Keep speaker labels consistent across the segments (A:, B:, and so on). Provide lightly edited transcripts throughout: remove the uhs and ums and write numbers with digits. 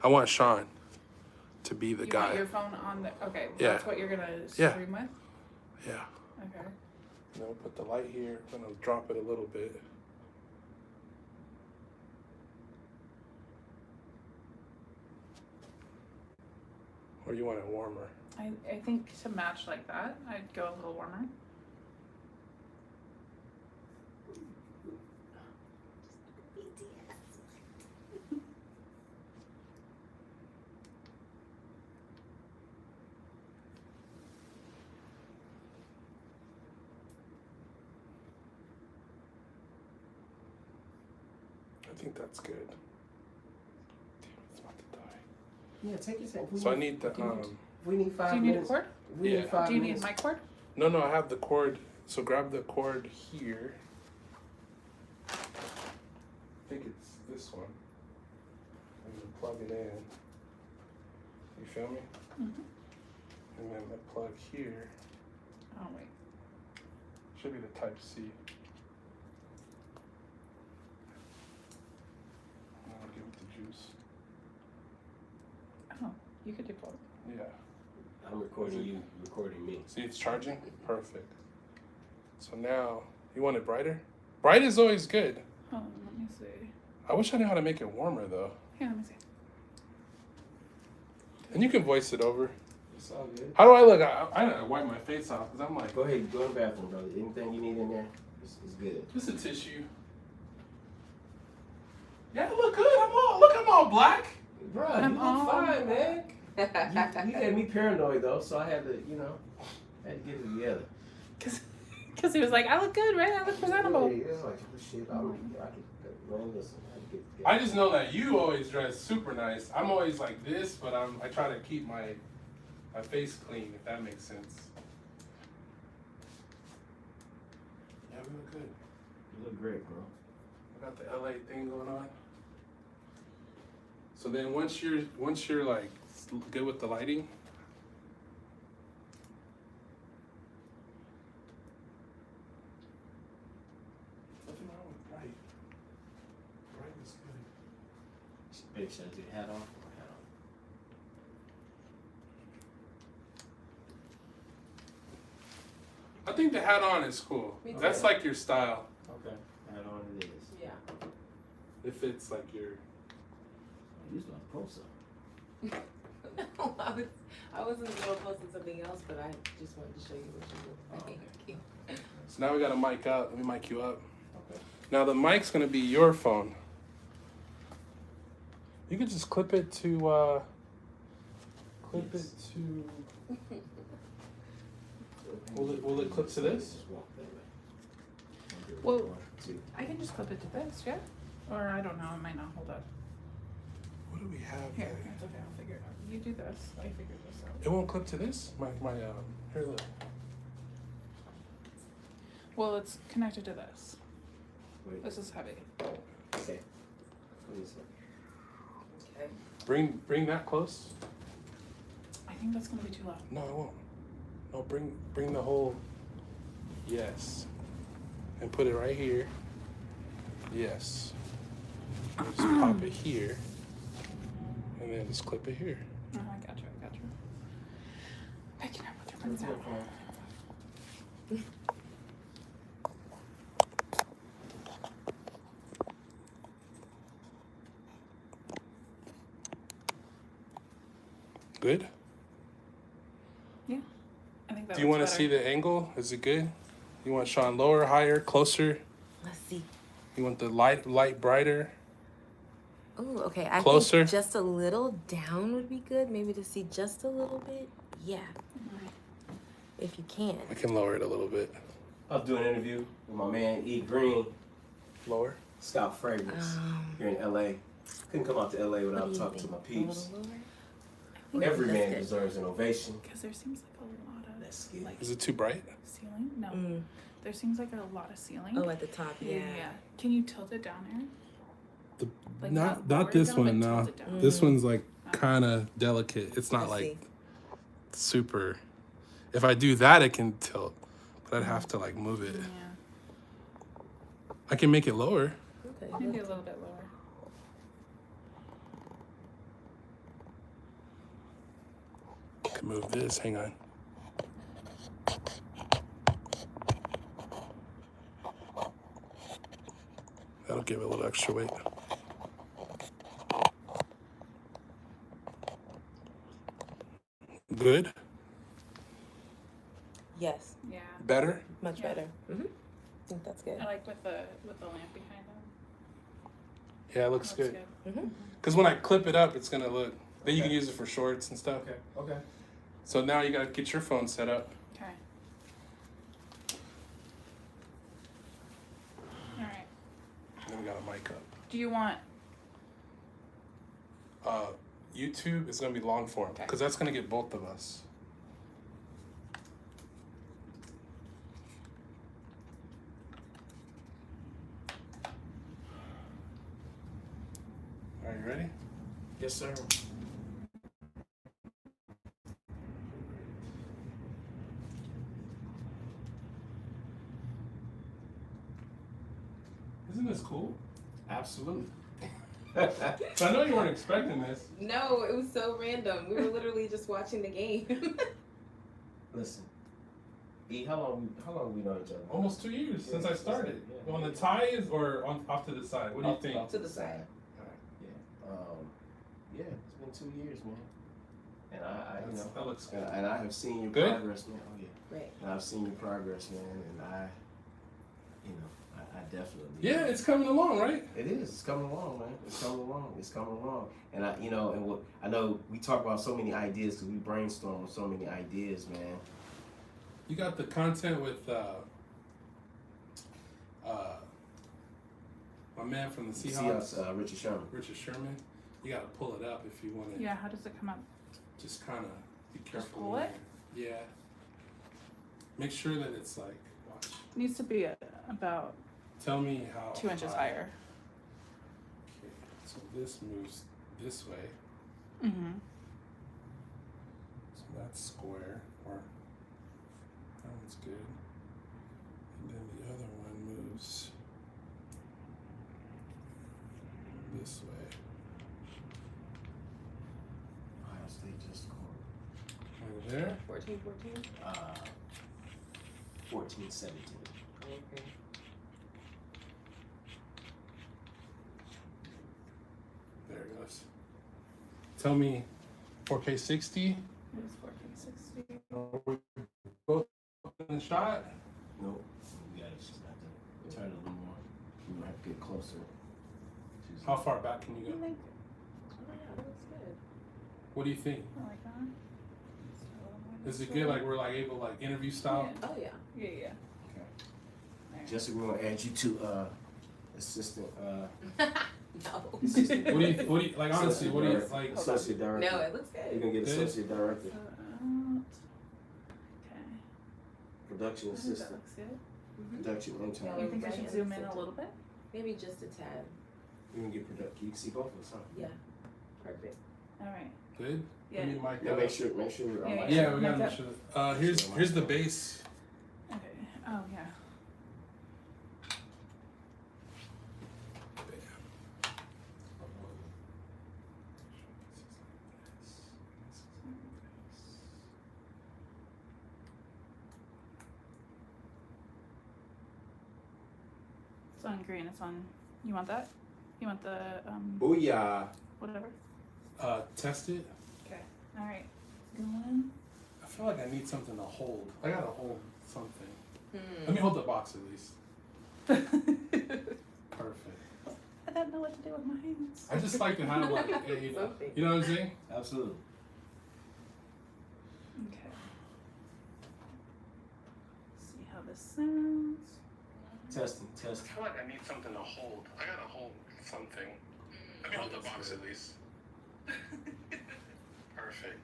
A: I want Shawn to be the
B: You
A: guy.
B: want your phone on the... Okay,
A: Yeah.
B: that's what you're going to stream with?
A: Yeah.
B: Okay.
A: You know, put the light here. I'm going to drop it a little bit. Or you want it warmer?
B: I think to match like that, I'd go a little warmer.
A: I think that's good. Damn, it's about to die.
C: Yeah, take your time.
A: So I need the
C: We need 5
B: Do you need a
C: minutes.
B: cord?
C: We
A: Yeah.
C: need 5
B: Do you need
C: minutes.
B: my cord?
A: No, I have the cord. So grab the cord here. I think it's this one. I'm gonna plug it in. You feel me?
B: Mm-hmm.
A: And then the plug here
B: Oh, wait.
A: should be the Type C. And I'll give it the juice.
B: Oh, you could do both.
A: Yeah.
C: I'm recording you, recording me.
A: See, it's charging? Perfect. So now, you want it brighter? Bright is always good.
B: Hold on, let me see.
A: I wish I knew how to make it warmer though.
B: Here, let me see.
A: And you can voice it over.
C: It's all good.
A: How do I look? I gotta wipe my face off because I'm like,
C: Go ahead, go in the bathroom, brother. Anything you need in there, it's good.
A: just a tissue. Yeah, I look good. I'm all black.
C: Bro,
B: I'm
C: you look
B: all-
C: fine, man. You had me paranoid though, so I had to, had to get it together.
B: Because he was like, I look good, right? I look presentable.
C: Yeah, it's like, oh, shit, man, listen, I had to get it together.
A: I just know that you always dress super nice. I'm always like this, but I try to keep my face clean, if that makes sense. Yeah, we look good.
C: You look great, bro.
A: I got the LA thing going on. So then once you're like good with the lighting, nothing wrong with bright. Bright is good.
C: Babe, should I take hat off or hat on?
A: I think the hat on is cool.
D: Me too.
A: That's like your style.
C: Okay, hat on it is.
D: Yeah.
A: If it's like your
C: I used to post up.
D: No, I wasn't going to post something else, but I just wanted to show you what you were doing.
A: So now we got a mic up. Let me mic you up.
C: Okay.
A: Now the mic's gonna be your phone. You could just clip it to Will it clip to this?
C: Just walk that way.
B: Well,
C: 1, 2.
B: I can just clip it to this, yeah? Or I don't know, it might not hold up.
A: What do we have
B: Here,
A: here?
B: it's okay, I'll figure it out. You do this, I figured this out.
A: It won't clip to this? Here look.
B: Well, it's connected to this.
C: Wait.
B: This is heavy.
C: Okay. Please.
D: Okay.
A: Bring that close.
B: I think that's gonna be too loud.
A: No, it won't. No, bring the whole. Yes. And put it right here. Yes. And just pop it here. And then just clip it here.
B: Oh, I got you. Picking up with your friends out.
A: Good?
B: Yeah. I think that
A: Do you want to
B: looks
A: see
B: better.
A: the angle? Is it good? You want Shawn lower, higher, closer?
D: Let's see.
A: You want the light brighter?
D: Oh, okay. I
A: Closer?
D: think just a little down would be good. Maybe to see just a little bit. Yeah. If you can.
A: I can lower it a little bit.
C: I was doing an interview with my man E. Green,
A: Lower?
C: Scout Fragrance, here in LA. Couldn't come out to LA
D: What do
C: without
D: you
C: talking
D: think?
C: to my
D: A little
C: peeps.
D: lower?
C: Every
D: That's
C: man
D: good.
C: deserves an ovation.
B: Because there seems like a lot of
C: That's good.
B: like
A: Is it too bright?
B: ceiling. No,
D: Mm.
B: there seems like a lot of ceiling.
D: Oh, at the top, yeah.
B: Can you tilt it down, Aaron? Like,
A: not
B: lower
A: this
B: it down,
A: one.
B: but
A: No,
B: tilt it down.
A: this one's like kind of delicate. It's not
D: I
A: like
D: see.
A: super. If I do that, it can tilt, but I'd have to like move it.
B: Yeah,
A: I can make it lower.
D: Okay.
B: maybe a little bit lower.
A: move this. Hang on. That'll give it a little extra weight. Good?
D: Yes,
B: Yeah.
A: Better?
D: much
B: Yeah.
D: better. I think that's good.
B: I like with the lamp behind them.
A: Yeah, it looks
B: Looks
A: good.
D: Mm-hmm.
A: Because when I clip it up, it's going to look... Then you can use it for shorts and stuff.
C: Okay. Okay.
A: So now you got to get your phone set up.
B: Okay. All right.
A: Then we got a mic up.
B: Do you want?
A: YouTube is going to be long form.
B: Okay.
A: Because that's going to get both of us. Are you ready?
C: Yes, sir.
A: Isn't this cool?
C: Absolutely.
A: So I know you weren't expecting this.
D: No, it was so random. We were literally just watching the game.
C: Listen, E, how long we know each other?
A: Almost 2 years since I started.
C: Yeah.
A: On the ties or off to the side? What do you think?
C: Off
D: To the side.
C: Yeah. Yeah, it's been 2 years, man. And I you know,
A: That looks good.
C: and I have seen your
A: Good?
C: progress, man. Oh yeah.
D: Right.
C: And I've seen your progress, man. And I definitely.
A: Yeah, it's coming along, right?
C: It is. It's coming along, man. It's coming along. It's coming along. And I know we talk about so many ideas because we brainstorm on so many ideas, man.
A: You got the content with my man from the Seahawks,
C: Richard Sherman.
A: Richard Sherman. You got to pull it up if you want to.
B: Yeah. How does it come up?
A: Just kind of be careful.
B: pull
A: when
B: it?
A: you're- Yeah. Make sure that it's like. Watch.
B: It needs to be about
A: Tell me how.
B: 2 inches
A: high.
B: higher.
A: Okay. So this moves this way.
B: Mm-hmm.
A: So that's square, or that one's good. And then the other one moves this way.
C: Ohio State just scored.
A: Right there.
D: 14.
C: 14-17.
D: Okay.
A: There it goes. Tell me 4K 60.
B: It was 1460.
A: Are we both in the shot?
C: Nope. We gotta just have to turn it a little more. We might have to get closer. to-
A: How far back can you
B: I
A: go?
B: think
D: Oh yeah, that looks good.
A: What do you think?
B: I like that. Just a little more
A: Is
B: this
A: it good?
B: way.
A: like we're like able like interview style?
B: Yeah.
D: Oh yeah.
B: Yeah. Yeah.
C: Jessica, we're gonna add you to assistant.
D: No.
C: Assistant.
A: What do you like? Honestly, what do you like?
C: Associate director.
D: No, it looks
C: You're
D: good.
C: gonna get
A: Good.
C: associate director,
B: So, okay.
C: production
B: I think that
C: assistant,
B: looks good.
C: production
B: Do
C: intern.
B: you think I
D: Right,
B: should zoom in
D: assistant.
B: a little bit?
D: Maybe just a tad.
C: You're gonna get production. You can see both of us, huh?
D: Yeah. Perfect.
B: All right.
A: Good.
B: Yeah.
A: Let me mic
C: Yeah,
A: that
C: make
A: up.
C: sure.
B: Yeah,
A: Yeah, we
B: Mic
A: gotta make
B: up.
A: sure. Here's the bass.
B: Okay. Oh yeah. It's on green. It's on. You want that? You want the
C: Booyah!
B: whatever?
A: Test it.
B: Okay. All right. It's going.
A: I feel like I need something to hold. I gotta hold something.
D: Hmm.
A: Let me hold the box at least. Perfect.
B: I don't know what to do with my hands.
A: I just like to have like a,
D: Something.
A: you know what I'm saying?
C: Absolutely.
B: Okay. See how this sounds.
C: Testing.
A: I feel like I need something to hold. I gotta hold something. Let me hold the box at least. Perfect.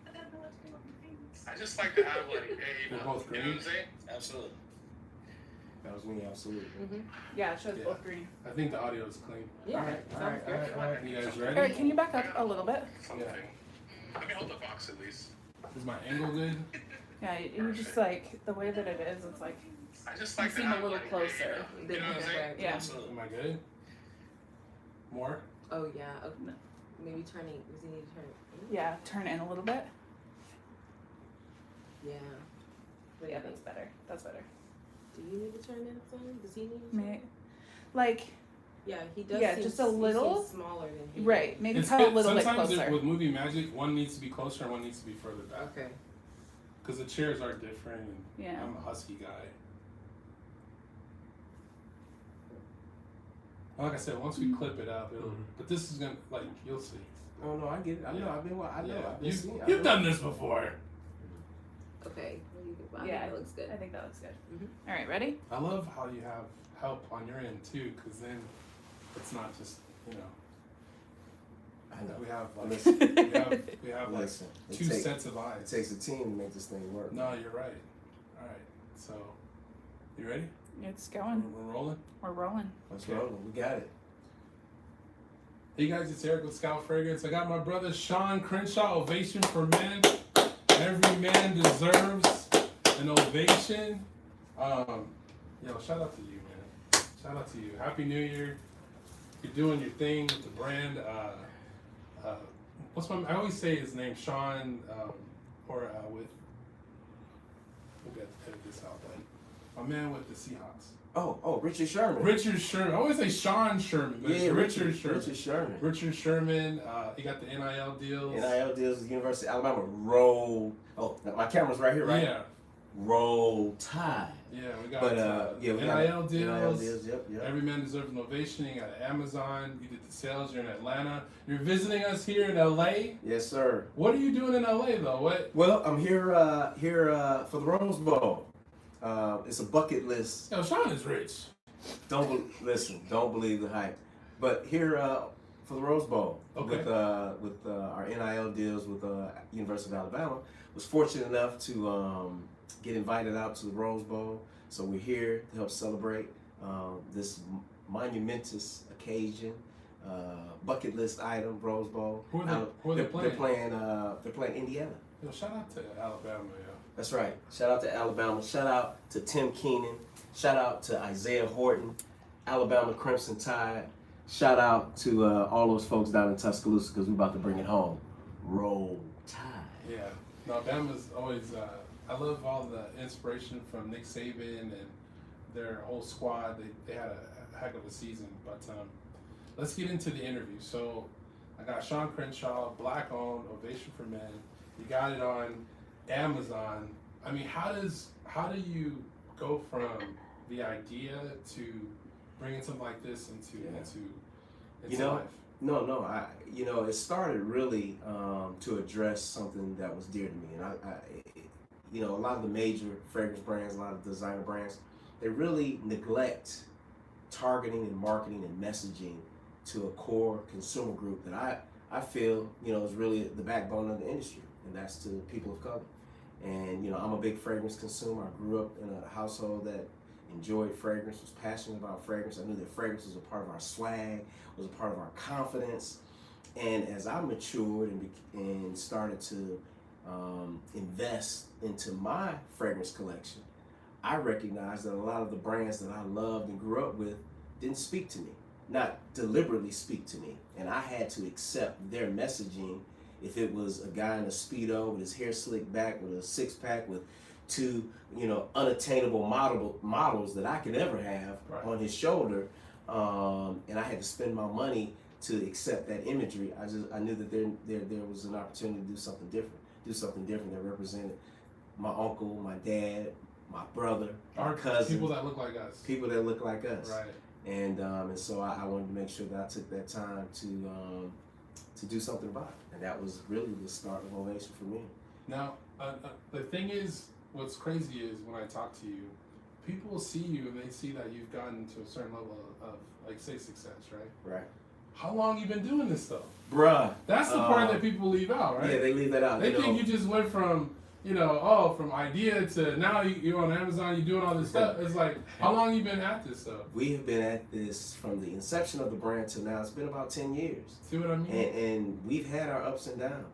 B: I don't know what to do with my hands.
A: I just like to have like a,
C: They're both
A: you know what I'm saying?
C: Absolutely. That was me. Absolutely.
D: Mm-hmm.
B: Yeah, it shows
A: Yeah.
B: both green.
A: I think the audio is clean.
D: Yeah.
C: All right.
D: Sounds good.
A: You guys
B: All
A: ready?
B: right, can you back up a little bit?
A: Something. Let me hold the box at least. Is my angle good?
B: Yeah, you just like the way that it is. It's like
A: I just
B: you
A: like to
B: seem a
A: have
B: little
A: like
B: closer.
A: You know what I'm saying?
B: Yeah.
C: Absolutely.
A: Am I good? More?
D: Oh yeah. Oh, maybe turning. Does he need to turn?
B: Yeah, turn in a little bit.
D: Yeah. What do
B: Yeah,
D: you
B: that's
D: think?
B: better. That's better.
D: Do you need to turn that on? Does he need to?
B: May, like,
D: Yeah, he does.
B: Yeah,
D: seem,
B: just a
D: he
B: little.
D: seems smaller than he.
B: Right. Maybe
A: It's
B: come a
A: good.
B: little bit
A: Sometimes
B: closer.
A: with movie magic, one needs to be closer and one needs to be further back.
D: Okay.
A: Because the chairs are different. And
B: Yeah.
A: I'm a husky guy. Like I said, once we clip it up, it'll. But this is gonna you'll see.
C: Oh no, I get it. I know.
A: Yeah.
C: I've been. I know.
A: Yeah.
C: I've been seeing.
A: You've done this before.
D: Okay. What do you think? I
B: Yeah.
D: think that looks good.
B: I think that looks good.
D: Mhm.
B: All right, ready?
A: I love how you have help on your end too, because then it's not just
C: I know.
A: we have like
C: Listen.
A: we have like
C: Listen. It
A: two
C: take-
A: sets of
C: It
A: eyes.
C: takes a team to make this thing work.
A: No, you're right. All right, so you ready?
B: It's going.
A: We're rolling.
B: We're rolling.
C: Let's
A: Okay.
C: roll. We got it.
A: Hey guys, it's Eric with Scout Fragrance. I got my brother Shawn Crenshaw. Ovation for men. Every man deserves an ovation. Yo, shout out to you, man. Shout out to you. Happy New Year. You're doing your thing with the brand. I always say his name, Shawn, with. We'll get to edit this out, but my man with the Seahawks.
C: Oh, Richard Sherman.
A: Richard Sherman. I always say Sean Sherman, but it's Richard Sherman.
C: Richard Sherman.
A: Richard Sherman. He got the NIL deals.
C: NIL deals with the University of Alabama. Roll. Oh, my camera's right here, right?
A: Yeah.
C: Roll Tide.
A: Yeah, we got
C: But we
A: NIL
C: got
A: deals.
C: NIL deals. Yep.
A: Every Man Deserves an Ovation. You got Amazon. You did the sales. You're in Atlanta. You're visiting us here in LA.
C: Yes, sir.
A: What are you doing in LA though? What?
C: Well, I'm here for the Rose Bowl. It's a bucket list.
A: Yo, Sean is rich.
C: Don't believe the hype. But here for the Rose Bowl
A: Okay.
C: with our NIL deals with University of Alabama, was fortunate enough to get invited out to the Rose Bowl. So we're here to help celebrate this monumentous occasion, bucket list item, Rose Bowl.
A: Who are they playing?
C: They're playing Indiana.
A: Yo, shout out to Alabama, yo.
C: That's right. Shout out to Alabama. Shout out to Tim Keenan. Shout out to Isaiah Horton, Alabama Crimson Tide. Shout out to all those folks down in Tuscaloosa because we're about to bring it home. Roll Tide.
A: Yeah. No, Bama's always. I love all the inspiration from Nick Saban and their whole squad. They had a heck of a season. But let's get into the interview. So I got Shawn Crenshaw, black owned, Ovation for Men. You got it on Amazon. I mean, how do you go from the idea to bringing something like this into life?
C: No. It started really to address something that was dear to me, and a lot of the major fragrance brands, a lot of designer brands, they really neglect targeting and marketing and messaging to a core consumer group that I feel is really the backbone of the industry, and that's to people of color. And I'm a big fragrance consumer. I grew up in a household that enjoyed fragrance, was passionate about fragrance. I knew that fragrance was a part of our swag, was a part of our confidence. And as I matured and started to invest into my fragrance collection, I recognized that a lot of the brands that I loved and grew up with didn't speak to me, not deliberately speak to me. And I had to accept their messaging. If it was a guy in a Speedo with his hair slicked back with a six-pack with two, unattainable models that I could ever have on his shoulder, and I had to spend my money to accept that imagery. I knew that there was an opportunity to do something different that represented my uncle, my dad, my brother, our cousin,
A: people that look like us. Right.
C: And so I wanted to make sure that I took that time to do something about it, and that was really the start of Ovation for me.
A: Now, the thing is, what's crazy is when I talk to you, people see you and they see that you've gotten to a certain level of, like, say, success, right?
C: Right.
A: How long you been doing this stuff?
C: Bruh.
A: That's the part that people leave out, right?
C: Yeah, they leave that out.
A: They think you just went from, from idea to now you're on Amazon, you're doing all this stuff. It's like, how long you been at this stuff?
C: We have been at this from the inception of the brand to now. It's been about 10 years.
A: See what I mean?
C: And we've had our ups and downs.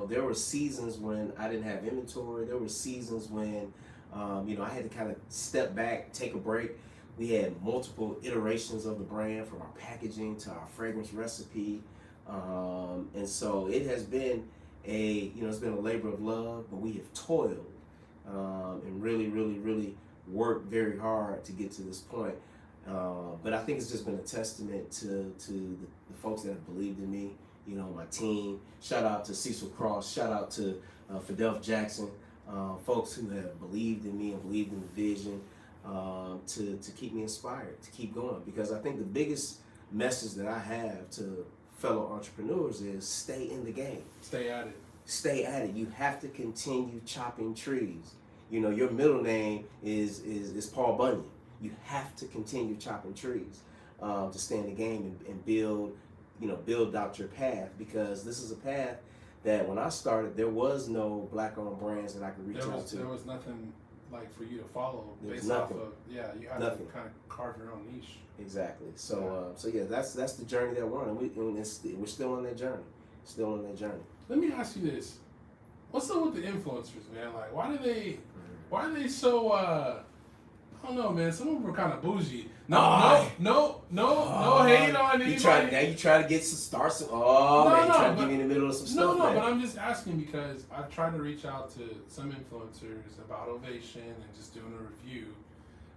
C: There were seasons when I didn't have inventory. There were seasons when, I had to kind of step back, take a break. We had multiple iterations of the brand, from our packaging to our fragrance recipe. And so it has been it's been a labor of love, but we have toiled and really worked very hard to get to this point. But I think it's just been a testament to the folks that have believed in me, you know, my team. Shout out to Cecil Cross, shout out to Fidel Jackson, folks who have believed in me and believed in the vision, to keep me inspired, to keep going. Because I think the biggest message that I have to fellow entrepreneurs is stay in the game.
A: Stay at it.
C: Stay at it. You have to continue chopping trees. You know, your middle name is Paul Bunyan. You have to continue chopping trees to stay in the game and build, you know, build out your path, because this is a path that when I started, there was no black-owned brands that I could reach out to.
A: There was nothing like for you to follow
C: There's
A: based
C: nothing.
A: off of, yeah, you had
C: Nothing.
A: to kind of carve your own niche.
C: Exactly. So yeah, that's the journey that we're on, and we're still on that journey. Still on that journey.
A: Let me ask you this. What's up with the influencers, man? Like, why are they so, I don't know, man. Some of them are kind of bougie. No hate on anybody.
C: You try to get some stars. You try to get me in the middle of some stuff.
A: But I'm just asking because I've tried to reach out to some influencers about Ovation and just doing a review,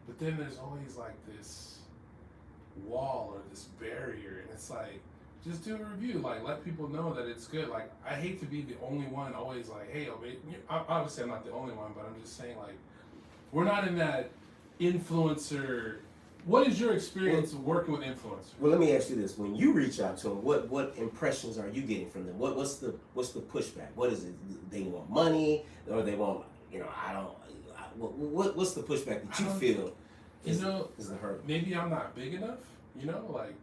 A: but then there's always like this wall or this barrier, and it's like, just do a review. Like, let people know that it's good. Like, I hate to be the only one always like, hey, Ovation. Obviously, I'm not the only one, but I'm just saying, like, we're not in that influencer. What is your experience working with influencers?
C: Well, let me ask you this: when you reach out to them, what impressions are you getting from them? What's the pushback? What is it? They want money, or they want, you know, what's the pushback that you feel? Is the hurt?
A: Maybe I'm not big enough. You know, like,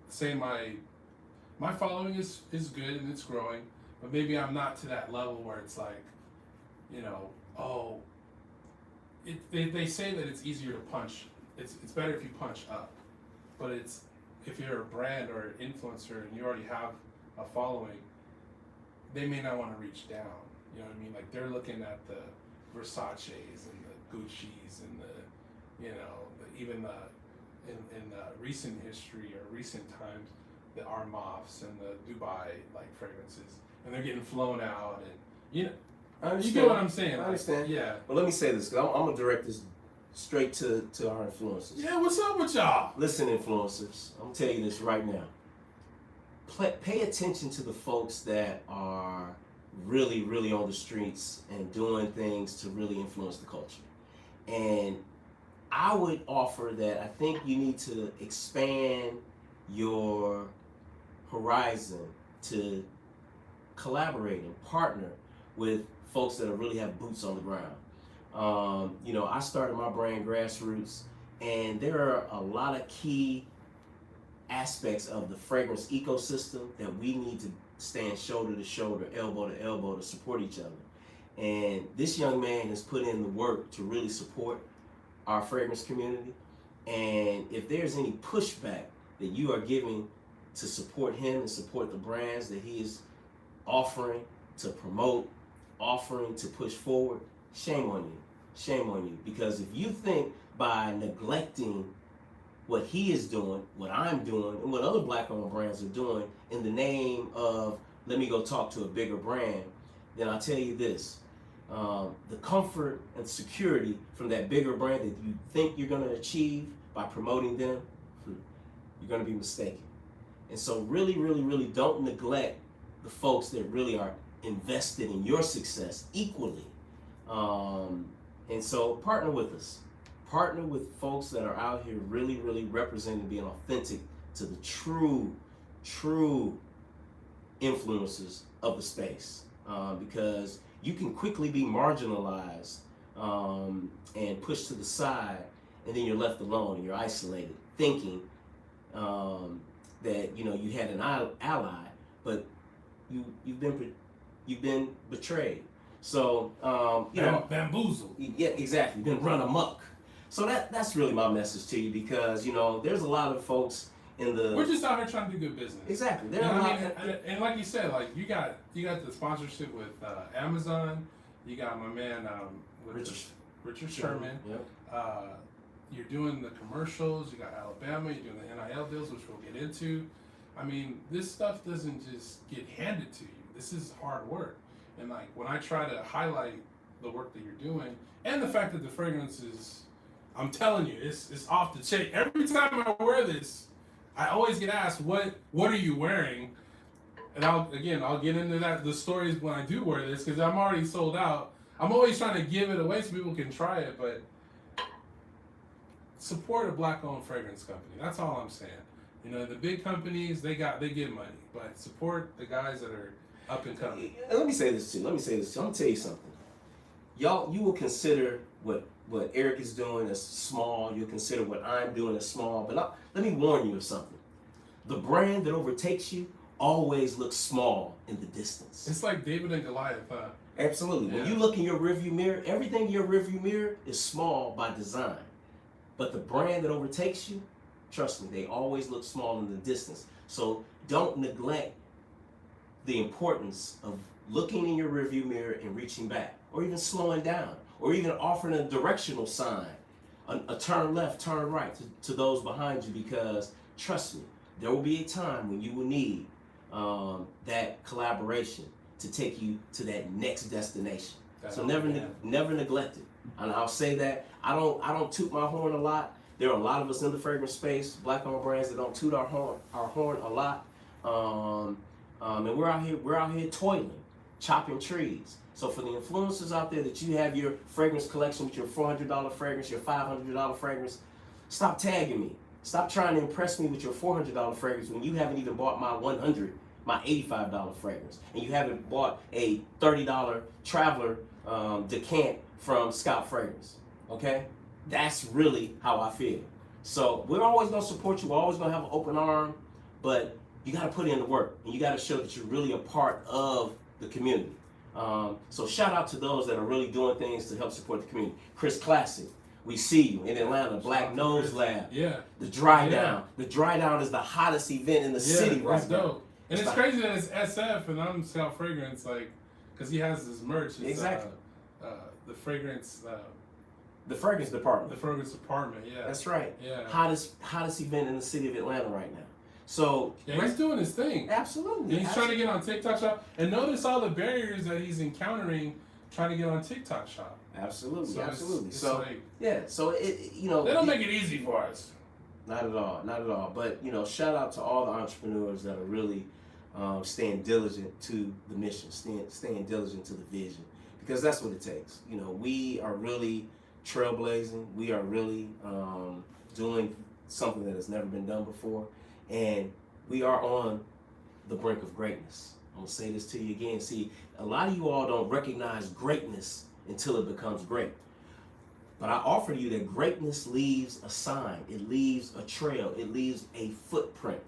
A: say my following is good and it's growing, but maybe I'm not to that level where it's like, you know, oh. They say that it's easier to punch. It's better if you punch up, but it's if you're a brand or an influencer and you already have a following, they may not want to reach down. You know what I mean? Like, they're looking at the Versace's and the Gucci's and the, you know, even in recent history or recent times, the Armafs and the Dubai like fragrances, and they're getting flown out, and you know. You get what I'm saying?
C: I understand.
A: Yeah.
C: But let me say this, because I'm going to direct this straight to our influencers.
A: Yeah, what's up with y'all?
C: Listen, influencers, I'm going to tell you this right now. Pay attention to the folks that are really on the streets and doing things to really influence the culture. And I would offer that I think you need to expand your horizon to collaborate and partner with folks that really have boots on the ground. You know, I started my brand Grassroots, and there are a lot of key aspects of the fragrance ecosystem that we need to stand shoulder to shoulder, elbow to elbow to support each other. And this young man has put in the work to really support our fragrance community. And if there's any pushback that you are giving to support him and support the brands that he is offering to promote, offering to push forward, shame on you. Shame on you. Because if you think by neglecting what he is doing, what I'm doing, and what other black-owned brands are doing in the name of, let me go talk to a bigger brand, then I'll tell you this. The comfort and security from that bigger brand that you think you're going to achieve by promoting them, you're going to be mistaken. And so really don't neglect the folks that really are invested in your success equally. And so partner with us. Partner with folks that are out here really representing, being authentic to the true influencers of the space. Because you can quickly be marginalized and pushed to the side, and then you're left alone and you're isolated, thinking that, you know, you had an ally, but you've been betrayed. So you know,
A: bamboozled.
C: Yeah, exactly. You've been run amok. So that's really my message to you, because, you know, there's a lot of folks in the.
A: We're just out here trying to do good business.
C: Exactly.
A: There and like you said, like you got the sponsorship with Amazon. You got my man Richard Sherman.
C: Yep.
A: You're doing the commercials. You got Alabama. You're doing the NIL deals, which we'll get into. I mean, this stuff doesn't just get handed to you. This is hard work. And like when I try to highlight the work that you're doing and the fact that the fragrance is, I'm telling you, it's off the chain. Every time I wear this, I always get asked, what are you wearing? And I'll get into the stories when I do wear this because I'm already sold out. I'm always trying to give it away so people can try it, but support a black-owned fragrance company. That's all I'm saying. You know, the big companies, they get money, but support the guys that are up and coming.
C: And let me say this too. I'm gonna tell you something. Y'all, you will consider what Eric is doing as small. You'll consider what I'm doing as small. But let me warn you of something. The brand that overtakes you always looks small in the distance.
A: It's like David and Goliath, huh?
C: Absolutely.
A: Yeah.
C: When you look in your rearview mirror, everything in your rearview mirror is small by design. But the brand that overtakes you, trust me, they always look small in the distance. So don't neglect the importance of looking in your rearview mirror and reaching back, or even slowing down, or even offering a directional sign, a turn left, turn right to those behind you, because trust me, there will be a time when you will need that collaboration to take you to that next destination. So never neglect it. And I'll say that I don't toot my horn a lot. There are a lot of us in the fragrance space, black-owned brands that don't toot our horn a lot. And we're out here toiling, chopping trees. So for the influencers out there that you have your fragrance collection with your $400 fragrance, your $500 fragrance, stop tagging me. Stop trying to impress me with your $400 fragrance when you haven't even bought my $85 fragrance, and you haven't bought a $30 Traveler decant from Scout Fragrance. Okay, that's really how I feel. So we're always gonna support you. We're always gonna have an open arm, but you got to put in the work, and you got to show that you're really a part of the community. So shout out to those that are really doing things to help support the community. Chris Classic, we see you in Atlanta. Black Nose Lab.
A: Yeah.
C: The Dry Down. The Dry Down is the hottest event in the city right now.
A: Dope. And it's crazy that it's SF and I'm Scout Fragrance, like, because he has this merch. It's,
C: exactly.
A: The fragrance.
C: The fragrance department.
A: The fragrance department. Yeah.
C: That's right.
A: Yeah.
C: Hottest event in the city of Atlanta right now. So
A: yeah, he's doing his thing.
C: Absolutely.
A: And he's trying to get on TikTok Shop. And notice all the barriers that he's encountering trying to get on TikTok Shop.
C: Absolutely.
A: So
C: absolutely.
A: It's
C: so
A: like,
C: yeah. So it
A: they don't make it easy for us.
C: Not at all. Not at all. But shout out to all the entrepreneurs that are really staying diligent to the mission, staying diligent to the vision, because that's what it takes. We are really trailblazing. We are really doing something that has never been done before. And we are on the brink of greatness. I'm going to say this to you again. See, a lot of you all don't recognize greatness until it becomes great. But I offer you that greatness leaves a sign. It leaves a trail. It leaves a footprint.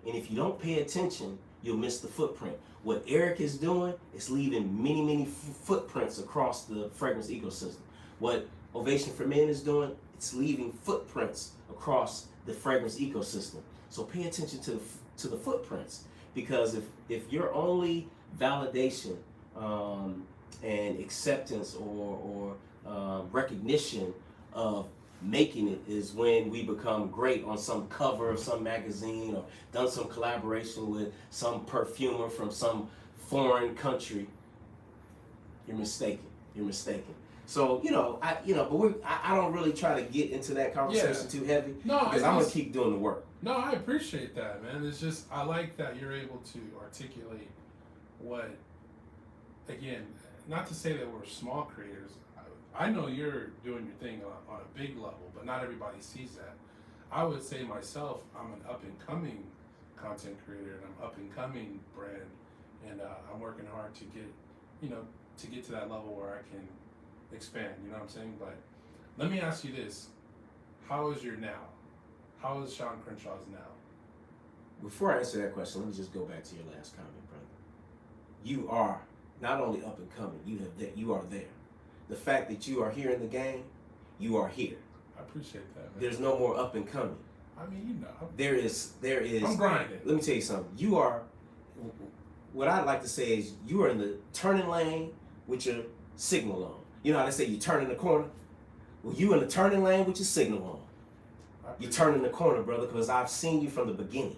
C: And if you don't pay attention, you'll miss the footprint. What Eric is doing is leaving many, many footprints across the fragrance ecosystem. What Ovation for Men is doing, it's leaving footprints across the fragrance ecosystem. So pay attention to the footprints, because if your only validation and acceptance or recognition of making it is when we become great on some cover of some magazine or done some collaboration with some perfumer from some foreign country, you're mistaken. So but I don't really try to get into that conversation too heavy.
A: No,
C: because I'm gonna keep doing the work.
A: No, I appreciate that, man. It's just I like that you're able to articulate what. Again, not to say that we're small creators. I know you're doing your thing on a big level, but not everybody sees that. I would say myself, I'm an up and coming content creator and I'm up and coming brand, and I'm working hard to get to that level where I can expand. You know what I'm saying? But let me ask you this: how is your now? How is Shawn Crenshaw's now?
C: Before I answer that question, let me just go back to your last comment, brother. You are not only up and coming, you are there. The fact that you are here in the game, you are here.
A: I appreciate that, man.
C: There's no more up and coming.
A: I mean,
C: There is.
A: I'm grinding.
C: Let me tell you something. You are. What I'd like to say is you are in the turning lane with your signal on. You know how they say you turn in the corner? Well, you in the turning lane with your signal on. You turn in the corner, brother, because I've seen you from the beginning.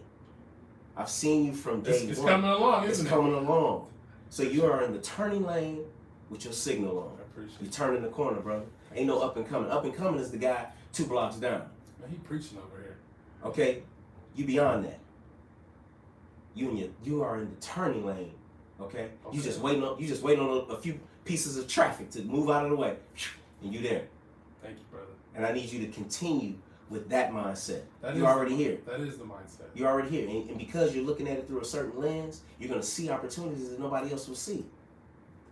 C: I've seen you from day one.
A: It's coming along, isn't it?
C: It's coming along. So you are in the turning lane with your signal on.
A: I appreciate
C: You
A: it.
C: turning the corner, brother. Ain't no up and coming. Up and coming is the guy 2 blocks down.
A: Man, he preaching over here.
C: Okay, you beyond that. You are in the turning lane. Okay, you just waiting on a few pieces of traffic to move out of the way, and you there.
A: Thank you, brother.
C: And I need you to continue with that mindset.
A: That
C: You're
A: is
C: already
A: the,
C: here.
A: That is the mindset.
C: You're already here, and because you're looking at it through a certain lens, you're gonna see opportunities that nobody else will see.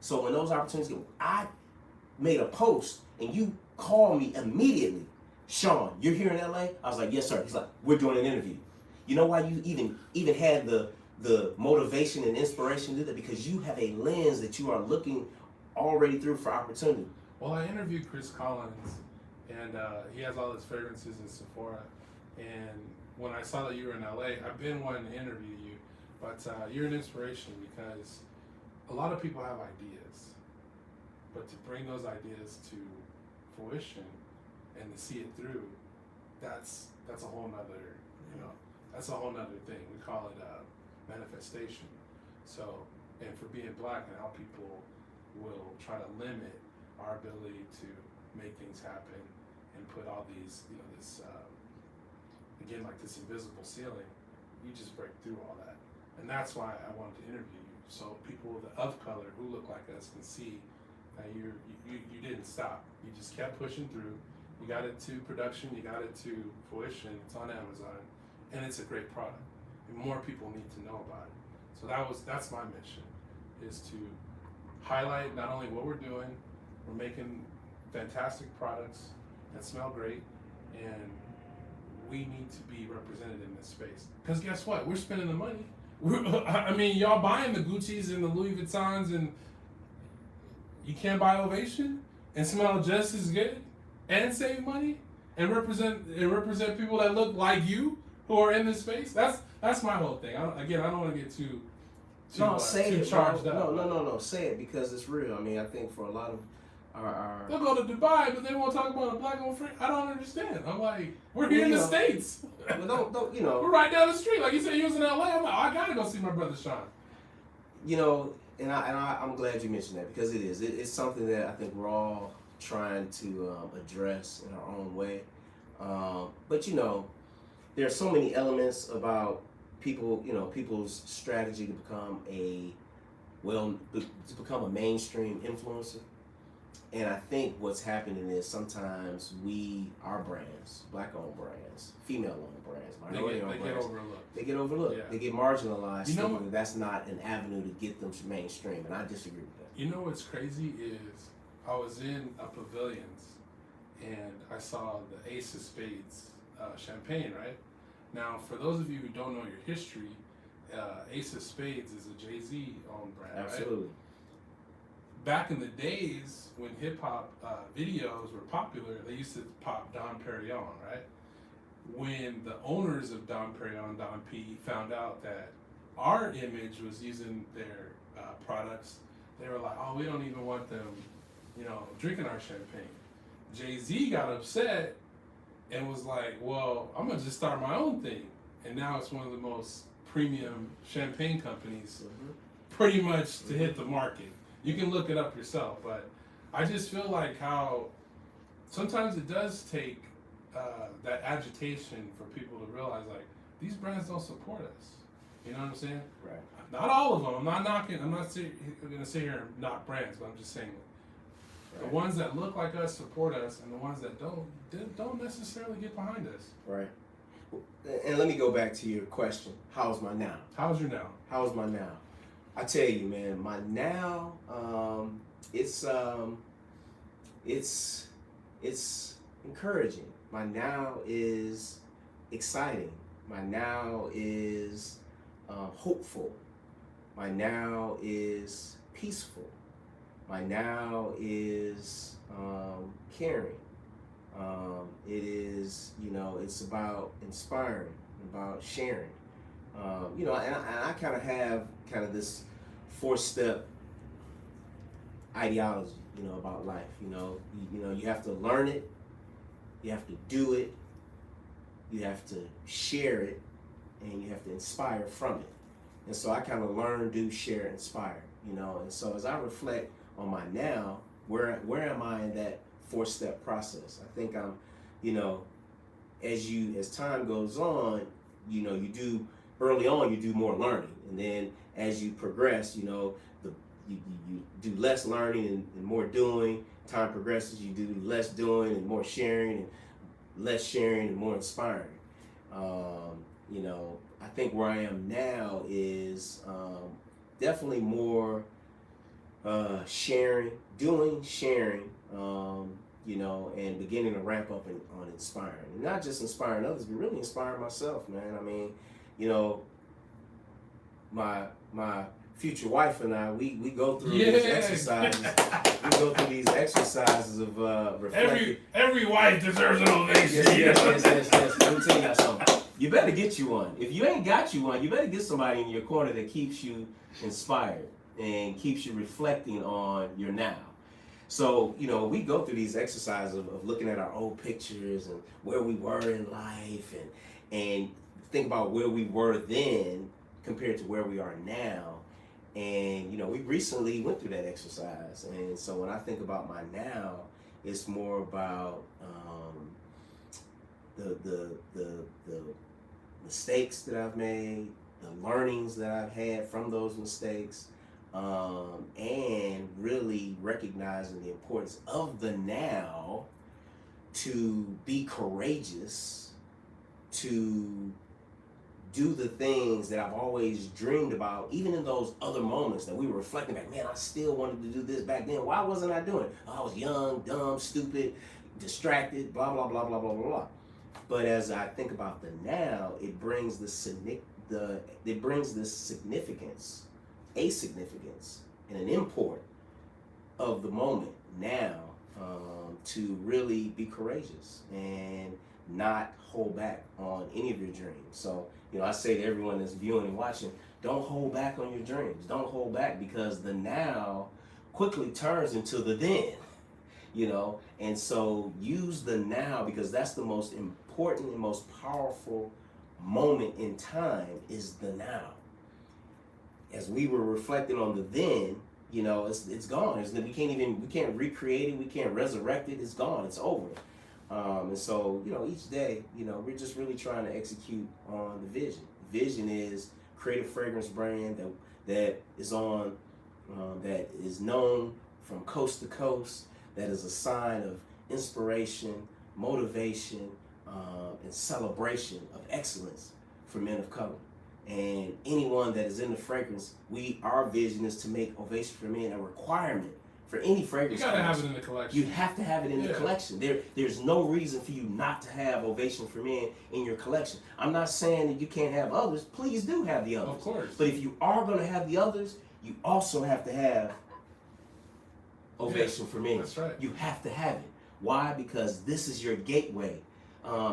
C: So when those opportunities I made a post and you called me immediately, Shawn, you're here in LA? I was like, yes, sir. He's like, we're doing an interview. You know why you even had the motivation and inspiration to do that? Because you have a lens that you are looking already through for opportunity.
A: Well, I interviewed Chris Collins, and he has all his fragrances in Sephora. And when I saw that you were in LA, I've been wanting to interview you, but you're an inspiration because a lot of people have ideas, but to bring those ideas to fruition and to see it through, that's a whole nother, that's a whole nother thing. We call it manifestation. So, and for being black and how people will try to limit our ability to make things happen and put all these, this, again, like this invisible ceiling, you just break through all that. And that's why I wanted to interview you. So people of color who look like us can see that you didn't stop. You just kept pushing through. You got it to production, you got it to fruition, it's on Amazon, and it's a great product. And more people need to know about it. So that's my mission, is to highlight not only what we're doing, we're making fantastic products that smell great, and we need to be represented in this space. Because guess what? We're spending the money. I mean, y'all buying the Gucci's and the Louis Vuittons, and you can't buy Ovation and smell just as good and save money and represent people that look like you who are in this space. That's my whole thing. I don't want to get too
C: Say
A: too
C: it,
A: charged
C: bro.
A: up.
C: No. Say it because it's real. I mean, I think for a lot of our
A: They'll go to Dubai, but they won't talk about a black owned free. I don't understand. I'm like, we're here in the States.
C: But don't
A: We're right down the street. Like you said, you was in LA. I'm like, I gotta go see my brother Shawn.
C: And I'm glad you mentioned that because it's something that I think we're all trying to address in our own way. But there are so many elements about people's strategy to become a mainstream influencer. And I think what's happening is sometimes our brands, black-owned brands, female-owned brands, minority-owned brands, they get overlooked.
A: Yeah.
C: They get marginalized.
A: You know
C: thinking that's not an avenue to get them mainstream, and I disagree with that.
A: You know what's crazy is I was in a Pavilions and I saw the Ace of Spades champagne, right? Now, for those of you who don't know your history, Ace of Spades is a Jay-Z owned brand,
C: Absolutely.
A: right? Back in the days when hip-hop videos were popular, they used to pop Dom Perignon, right? When the owners of Dom Perignon, Dom P, found out that our image was using their products, they were like, oh, we don't even want them, drinking our champagne. Jay-Z got upset and was like, well, I'm gonna just start my own thing. And now it's one of the most premium champagne companies pretty much to hit the market. You can look it up yourself, but I just feel like how sometimes it does take that agitation for people to realize, like, these brands don't support us. You know what I'm saying?
C: Right.
A: Not all of them. I'm not knocking. I'm not going to sit here and knock brands, but I'm just saying the ones that look like us support us, and the ones that don't necessarily get behind us.
C: Right. And let me go back to your question. How's my now?
A: How's your now?
C: How's my now? I tell you, man, my now, it's encouraging. My now is exciting. My now is hopeful. My now is peaceful. My now is caring. It is, it's about inspiring, about sharing. And I kind of have this 4-step ideology, about life. You have to learn it, you have to do it, you have to share it, and you have to inspire from it. And so I kind of learn, do, share, inspire. you know. And so as I reflect on my now, where am I in that 4-step process? I think I'm, you know, as time goes on, you know, early on you do more learning, and then as you progress, you know, you do less learning and more doing. Time progresses, you do less doing and more sharing, and less sharing and more inspiring. You know, I think where I am now is definitely more sharing, you know, and beginning to ramp up on inspiring. And not just inspiring others, but really inspiring myself, man. I mean, you know, my future wife and I, we go through these exercises. We go through these exercises of reflecting.
A: Every wife deserves an ovation.
C: Yes. Let me tell you something. You better get you one. If you ain't got you one, you better get somebody in your corner that keeps you inspired and keeps you reflecting on your now. So, you know, we go through these exercises of looking at our old pictures and where we were in life, and think about where we were then compared to where we are now. And, you know, we recently went through that exercise. And so when I think about my now, it's more about the mistakes that I've made, the learnings that I've had from those mistakes, and really recognizing the importance of the now to be courageous, to do the things that I've always dreamed about, even in those other moments that we were reflecting back. Man, I still wanted to do this back then. Why wasn't I doing it? I was young, dumb, stupid, distracted, blah, blah, blah, blah, blah, blah, blah. But as I think about the now, it brings this significance, a significance, and an import of the moment now, to really be courageous and not hold back on any of your dreams. So, you know, I say to everyone that's viewing and watching, don't hold back on your dreams. Don't hold back, because the now quickly turns into the then, you know. And so use the now, because that's the most important and most powerful moment in time, is the now. As we were reflecting on the then, you know, it's gone. We can't recreate it. We can't resurrect it. It's gone. It's over. And so, you know, each day, you know, we're just really trying to execute on the vision. Vision is create a fragrance brand that is on, that is known from coast to coast, that is a sign of inspiration, motivation, and celebration of excellence for men of color. And anyone that is in the fragrance, our vision is to make Ovation for Men a requirement for any fragrance.
A: You gotta have it in the collection.
C: You have to have it in the collection. There's no reason for you not to have Ovation for Men in your collection. I'm not saying that you can't have others. Please do have the others.
A: Of course.
C: But if you are going to have the others, you also have to have Ovation for Men.
A: That's right.
C: You have to have it. Why? Because this is your gateway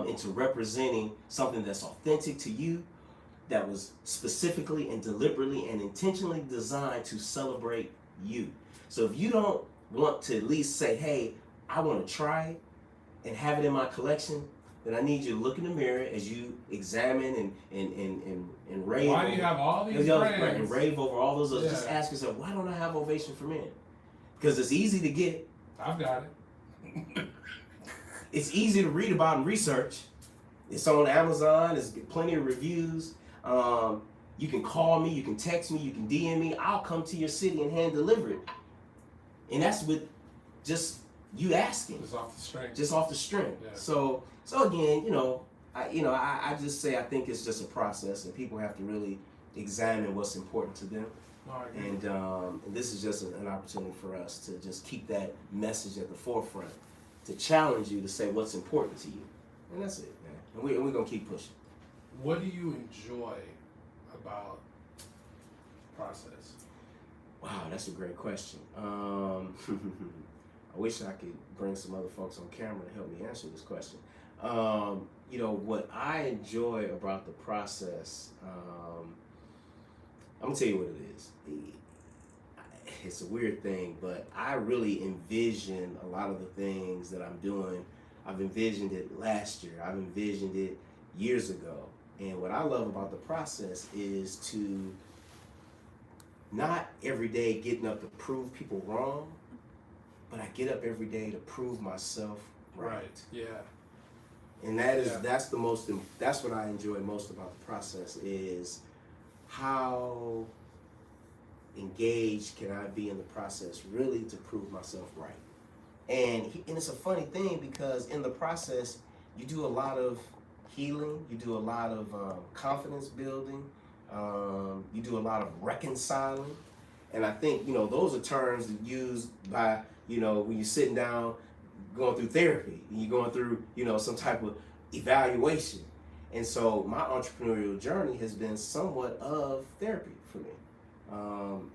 C: into representing something that's authentic to you, that was specifically and deliberately and intentionally designed to celebrate you. So if you don't want to at least say, hey, I want to try it and have it in my collection, then I need you to look in the mirror as you examine and rave.
A: Why do you have all these brands?
C: And rave over all those others. Just ask yourself, why don't I have Ovation for Men? Because it's easy to get.
A: I've got it.
C: It's easy to read about and research. It's on Amazon. There's plenty of reviews. You can call me, you can text me, you can DM me. I'll come to your city and hand deliver it. And that's with just you asking.
A: Just off the strength.
C: Just off the strength. Yeah. So again, I just say I think it's just a process, and people have to really examine what's important to them. And this is just an opportunity for us to just keep that message at the forefront, to challenge you to say what's important to you. And that's it, man. And we're going to keep pushing.
A: What do you enjoy about the process?
C: Wow, that's a great question. I wish I could bring some other folks on camera to help me answer this question. What I enjoy about the process, I'm going to tell you what it is. It's a weird thing, but I really envision a lot of the things that I'm doing. I've envisioned it last year. I've envisioned it years ago. And what I love about the process is to not every day getting up to prove people wrong, but I get up every day to prove myself right.
A: Yeah.
C: And that is
A: Yeah.
C: that's what I enjoy most about the process, is how engaged can I be in the process really to prove myself right. And it's a funny thing, because in the process you do a lot of healing, you do a lot of confidence building, you do a lot of reconciling. And I think, those are terms that used by, when you're sitting down going through therapy, and you're going through, some type of evaluation. And so my entrepreneurial journey has been somewhat of therapy for me.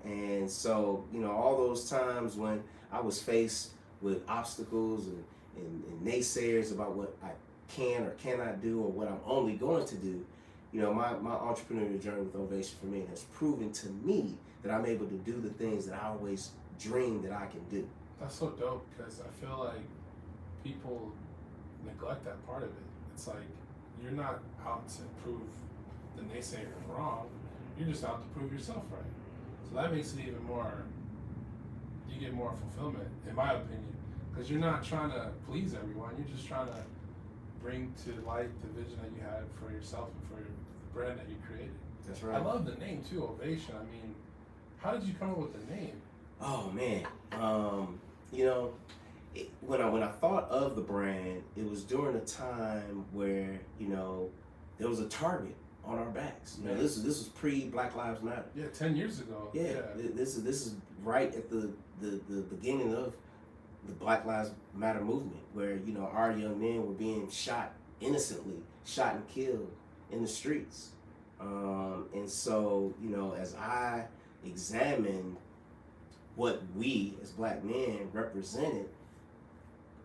C: And so, all those times when I was faced with obstacles and naysayers about what I can or cannot do, or what I'm only going to do, my entrepreneurial journey with Ovation for me has proven to me that I'm able to do the things that I always dreamed that I can do.
A: That's so dope, because I feel like people neglect that part of it. It's like, you're not out to prove the naysayers wrong, you're just out to prove yourself right. So that makes it even more, you get more fulfillment, in my opinion, because you're not trying to please everyone, you're just trying to bring to light the vision that you had for yourself and for the brand that you created.
C: That's right.
A: I love the name too, Ovation. I mean, how did you come up with the name?
C: Oh man, when I thought of the brand, it was during a time where there was a target on our backs. This was pre Black Lives Matter.
A: Yeah, 10 years ago.
C: Yeah. This is right at the beginning of the Black Lives Matter movement, where our young men were being shot innocently, shot and killed in the streets. And so as I examined what we as black men represented,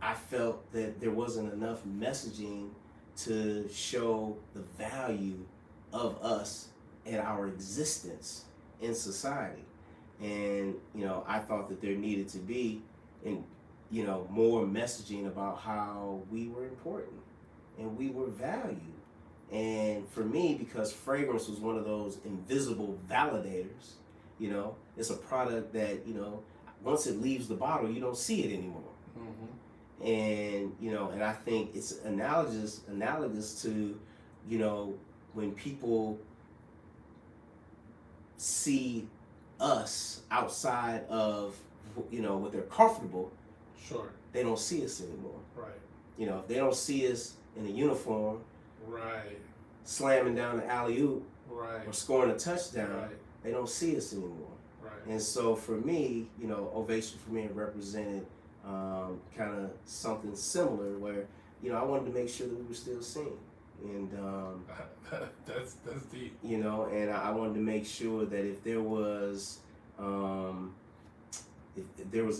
C: I felt that there wasn't enough messaging to show the value of us and our existence in society. And I thought that there needed to be more messaging about how we were important and we were valued. And for me, because fragrance was one of those invisible validators, it's a product that once it leaves the bottle, you don't see it anymore. Mm-hmm. And I think it's analogous to when people see us outside of what they're comfortable.
A: Sure.
C: They don't see us anymore.
A: Right.
C: If they don't see us in a uniform,
A: right,
C: slamming down the alley-oop,
A: right,
C: or scoring a touchdown,
A: right,
C: they don't see us anymore.
A: right.
C: And so for me, Ovation for me represented kind of something similar, where I wanted to make sure that we were still seen. And
A: that's deep.
C: And I wanted to make sure that if there was a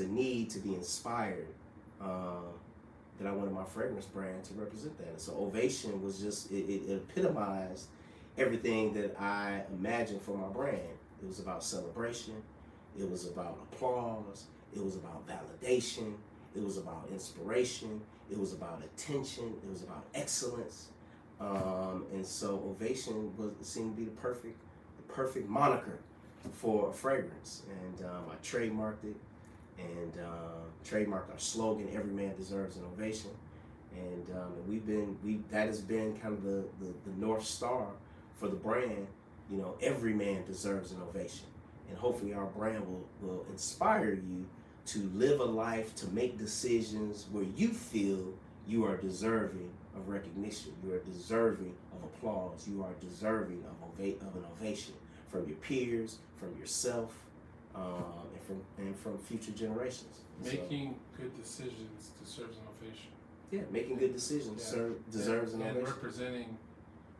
C: need to be inspired, that I wanted my fragrance brand to represent that. And so Ovation was just, it epitomized everything that I imagined for my brand. It was about celebration, it was about applause, it was about validation, it was about inspiration, it was about attention, it was about excellence. And so Ovation seemed to be the perfect moniker for a fragrance. And I trademarked it, and trademarked our slogan, "Every man deserves an ovation." And that has been kind of the North Star for the brand. Every man deserves an ovation. And hopefully our brand will inspire you to live a life, to make decisions where you feel you are deserving of recognition, you are deserving of applause, you are deserving of an ovation from your peers, from yourself, and from future generations.
A: Making good decisions deserves an ovation.
C: Yeah, making good decisions deserves an ovation.
A: And representing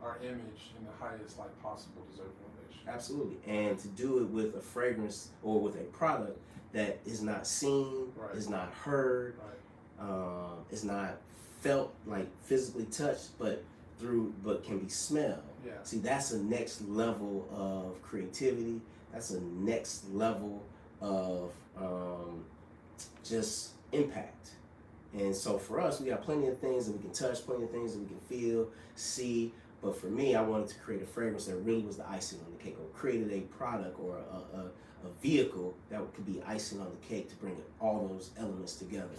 A: our image in the highest light possible deserves an ovation.
C: Absolutely. And to do it with a fragrance or with a product that is not seen,
A: right,
C: is not heard,
A: right,
C: is not felt, like physically touched, but can be smelled.
A: Yeah.
C: See, that's a next level of creativity. That's a next level of just impact. And so for us, we got plenty of things that we can touch, plenty of things that we can feel, see, But for me, I wanted to create a fragrance that really was the icing on the cake, or created a product or a vehicle that could be icing on the cake to bring all those elements together,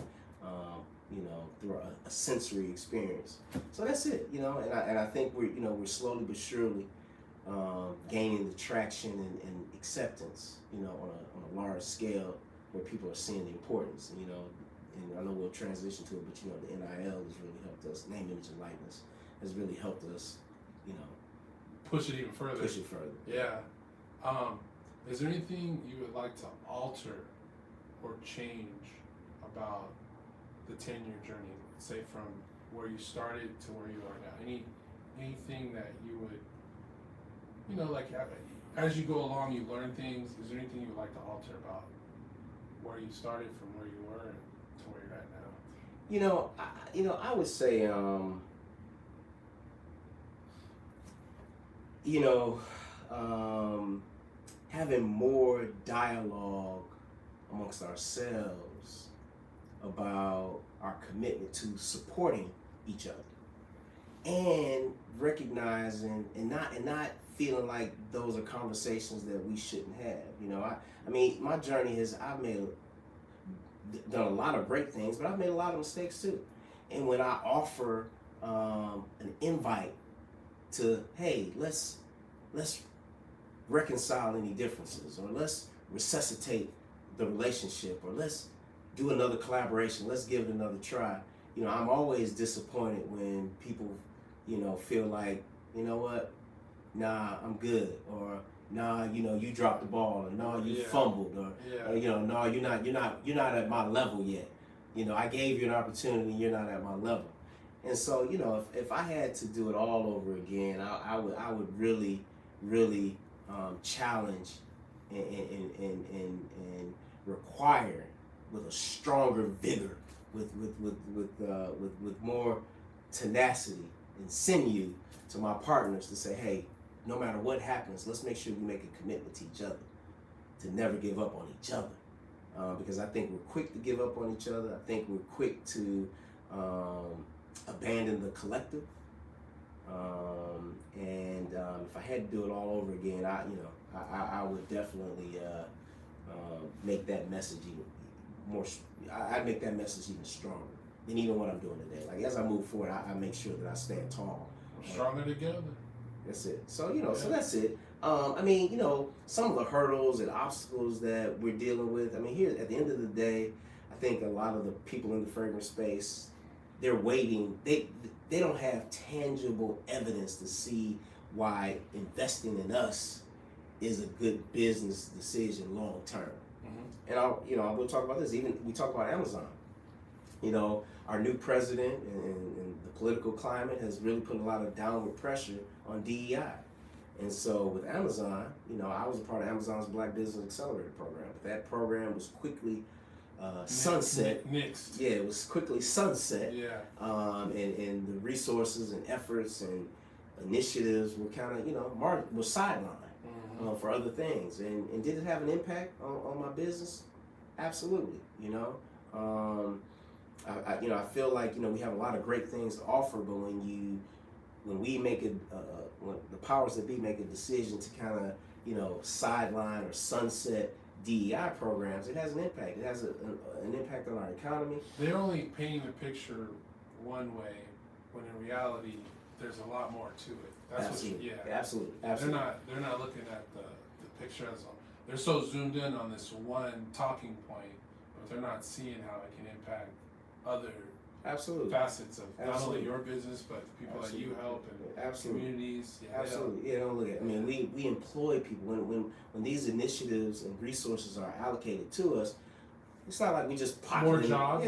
C: through a sensory experience. So that's it, and I think we're slowly but surely gaining the traction and acceptance, on a large scale where people are seeing the importance, and I know we'll transition to it, but the NIL has really helped us, name, image, and likeness has really helped us,
A: push it even further.
C: Push it further.
A: Yeah. Is there anything you would like to alter or change about the 10-year journey, say from where you started to where you are now? Anything that you would, like as you go along, you learn things. Is there anything you would like to alter about where you started from where you were to where you're at now?
C: I would say, having more dialogue amongst ourselves about our commitment to supporting each other, and recognizing and not feeling like those are conversations that we shouldn't have. I mean, my journey is I've done a lot of great things, but I've made a lot of mistakes too. And when I offer an invite to, hey, let's reconcile any differences, or let's resuscitate the relationship, or let's do another collaboration, let's give it another try. I'm always disappointed when people, feel like, what, nah, I'm good, or nah, you dropped the ball, or nah, you fumbled, or no, you're not at my level yet. I gave you an opportunity, you're not at my level. And so, if I had to do it all over again, I would really challenge and require with a stronger vigor, with more tenacity and sinew to my partners to say, hey, no matter what happens, let's make sure we make a commitment to each other, to never give up on each other. Because I think we're quick to give up on each other. I think we're quick to abandon the collective. If I had to do it all over again, I would definitely make that message even more. I'd make that message even stronger than even what I'm doing today. Like as I move forward, I make sure that I stand tall.
A: We're stronger together.
C: That's it. So so that's it. Some of the hurdles and obstacles that we're dealing with. I mean, here at the end of the day, I think a lot of the people in the fragrance space, they're waiting. They don't have tangible evidence to see why investing in us is a good business decision long term. Mm-hmm. And I will talk about this. Even we talk about Amazon. Our new president and the political climate has really put a lot of downward pressure on DEI. And so with Amazon, I was a part of Amazon's Black Business Accelerator program, but that program was quickly sunset.
A: Nixed.
C: Yeah, it was quickly sunset.
A: Yeah.
C: And the resources and efforts and initiatives were kind of, were sidelined
A: Mm-hmm.
C: For other things. And did it have an impact on my business? Absolutely. I feel like we have a lot of great things to offer, but when we make it, when the powers that be make a decision to kind of sideline or sunset DEI programs, it has an impact. It has an impact on our economy.
A: They're only painting the picture one way, when in reality there's a lot more to it. That's
C: Absolutely.
A: Absolutely. They're not looking at the picture as a. They're so zoomed in on this one talking point, but they're not seeing how it can impact other facets of not only your business but the people that you help and communities. Yeah,
C: Absolutely. Yeah, don't look at. I mean, we employ people when these initiatives and resources are allocated to us. It's not like we just
A: more jobs.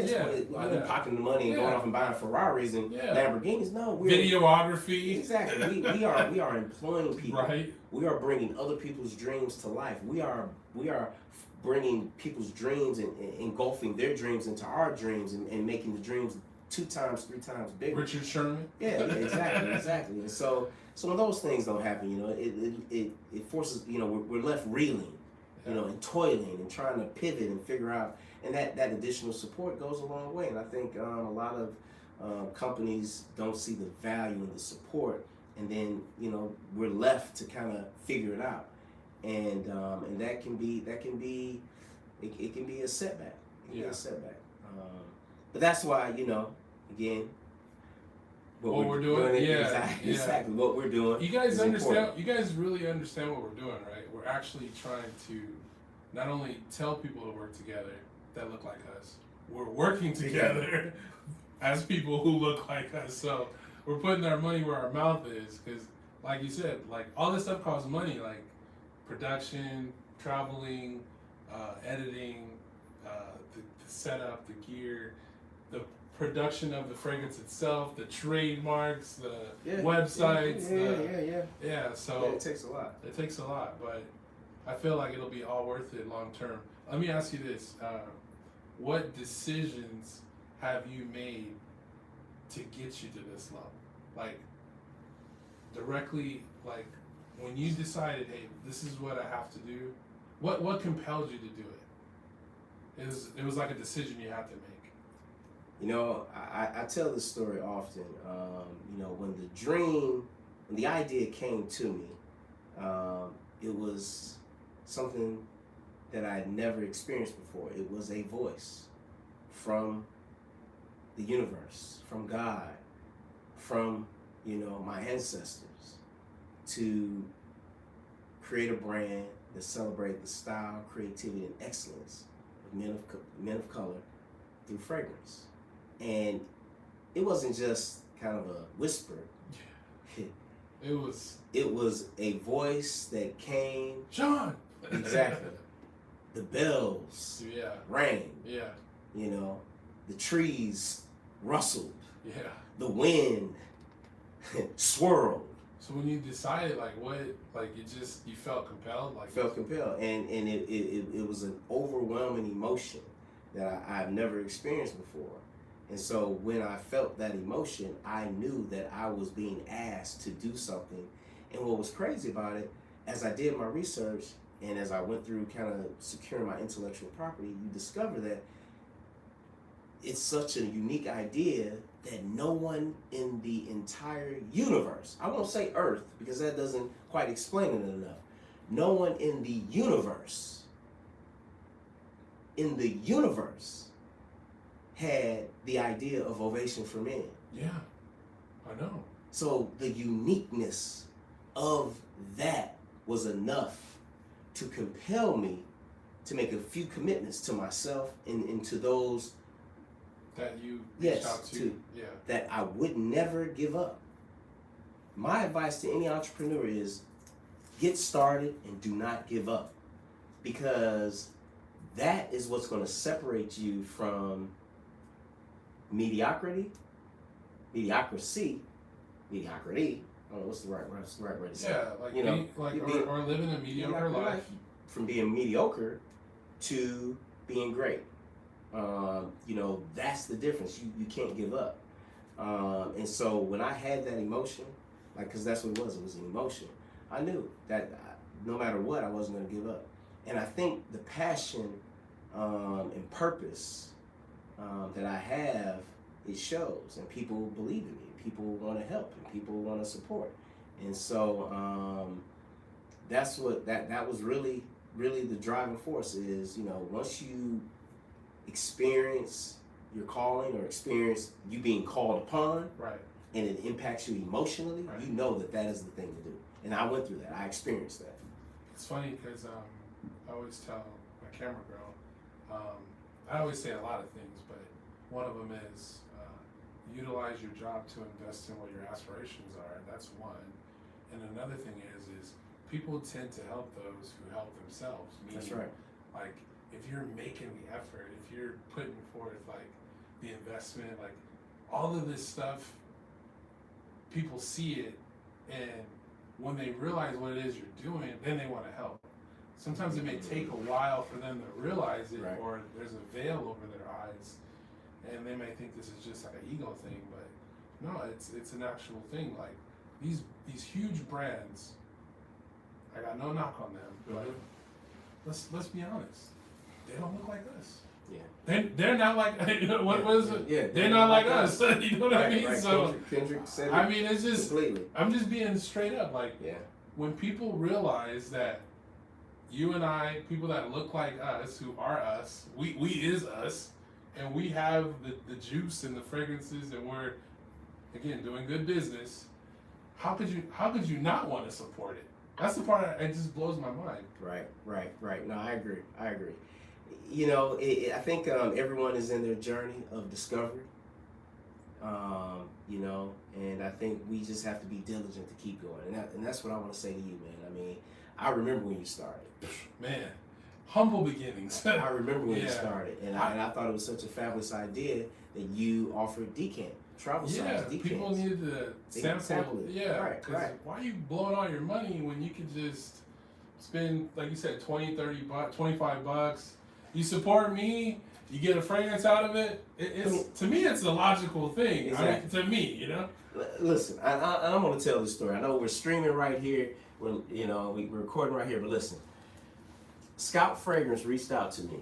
C: Pocketing the money and going off and buying Ferraris and Lamborghinis. No, we're
A: videography.
C: Exactly. We are employing people.
A: Right.
C: We are bringing other people's dreams to life. We are bringing people's dreams and engulfing their dreams into our dreams and making the dreams 2 times, 3 times bigger.
A: Richard Sherman.
C: Yeah, exactly. And so when those things don't happen, it forces, we're left reeling, and toiling and trying to pivot and figure out, and that additional support goes a long way. And I think a lot of companies don't see the value in the support and then we're left to kind of figure it out, and that can be it can be a setback. It can be a setback. But that's why again.
A: What we're doing,
C: exactly what we're doing.
A: You guys understand?
C: Important.
A: You guys really understand what we're doing, right? We're actually trying to not only tell people to work together that look like us, we're working together as people who look like us. So we're putting our money where our mouth is, because, like you said, like all this stuff costs money, like production, traveling, editing, the setup, the gear, the production of the fragrance itself, the trademarks, the websites. So
C: it takes a lot.
A: It takes a lot, but I feel like it'll be all worth it long term. Let me ask you this: what decisions have you made to get you to this level? Like directly, like when you decided, hey, this is what I have to do. What compelled you to do it? It was like a decision you had to make.
C: I tell this story often. When the idea came to me, it was something that I had never experienced before. It was a voice from the universe, from God, from, my ancestors, to create a brand that celebrates the style, creativity, and excellence of men of color through fragrance. And it wasn't just kind of a whisper. It was a voice that came.
A: Shawn!
C: Exactly. The bells rang.
A: Yeah.
C: The trees rustled.
A: Yeah.
C: The wind swirled.
A: So when you decided, you felt compelled?
C: Felt compelled. And it was an overwhelming emotion that I've never experienced before. And so when I felt that emotion, I knew that I was being asked to do something. And what was crazy about it, as I did my research and as I went through kind of securing my intellectual property, you discover that it's such a unique idea that no one in the entire universe, I won't say Earth because that doesn't quite explain it enough, no one in the universe had the idea of Ovation for Men.
A: Yeah, I know.
C: So the uniqueness of that was enough to compel me to make a few commitments to myself and to those
A: that you reached out to.
C: That I would never give up. My advice to any entrepreneur is get started and do not give up, because that is what's going to separate you from mediocrity. I don't know what's the right way to say it.
A: Or living a mediocre life.
C: From being mediocre to being great. That's the difference. You can't give up. And so when I had that emotion, because that's what it was an emotion, I knew that no matter what, I wasn't going to give up. And I think the passion and purpose that I have, it shows, and people believe in me. People want to help, and people want to support. And so that's what that was really the driving force is, once you experience your calling or experience you being called upon,
A: right, and
C: it impacts you emotionally, right, you know that is the thing to do. And I went through that. I experienced that.
A: It's funny because I always tell my camera girl, I always say a lot of things, but one of them is utilize your job to invest in what your aspirations are. That's one. And another thing is people tend to help those who help themselves. Meaning,
C: that's right.
A: Like if you're making the effort, if you're putting forth like the investment, like all of this stuff, people see it, and when they realize what it is you're doing, then they want to help. Sometimes it may take a while for them to realize it, right, or there's a veil over their eyes, and they may think this is just like an ego thing, but no, it's an actual thing. Like these huge brands, I got no knock on them, but let's be honest, they don't look like us. They're not like what was it?
C: Yeah,
A: they're not like us. You know what I mean?
C: Right.
A: So
C: Kendrick said it.
A: I mean, it's just
C: completely.
A: I'm just being straight up. Like
C: Yeah.
A: when people realize that you and I, people that look like us, who are us, we is us, and we have the juice and the fragrances, and we're again doing good business. How could you not want to support it? That's the part that it just blows my mind.
C: Right. No, I agree. You know, I think everyone is in their journey of discovery. You know, and I think we just have to be diligent to keep going, and that's what I want to say to you, man. I mean, I remember when you started.
A: Man, humble beginnings.
C: I remember when you
A: Yeah.
C: started, and I thought it was such a fabulous idea that you offered decant, travel size decants.
A: People needed to
C: They can sample it.
A: Yeah,
C: Right.
A: why are you blowing all your money when you could just spend, like you said, 20, 30 bucks, $25? You support me, you get a fragrance out of it. To me, it's a logical thing.
C: Exactly.
A: To me, you know.
C: Listen, I'm going to tell this story. I know we're streaming right here. We're recording right here, but listen. Scout Fragrance reached out to me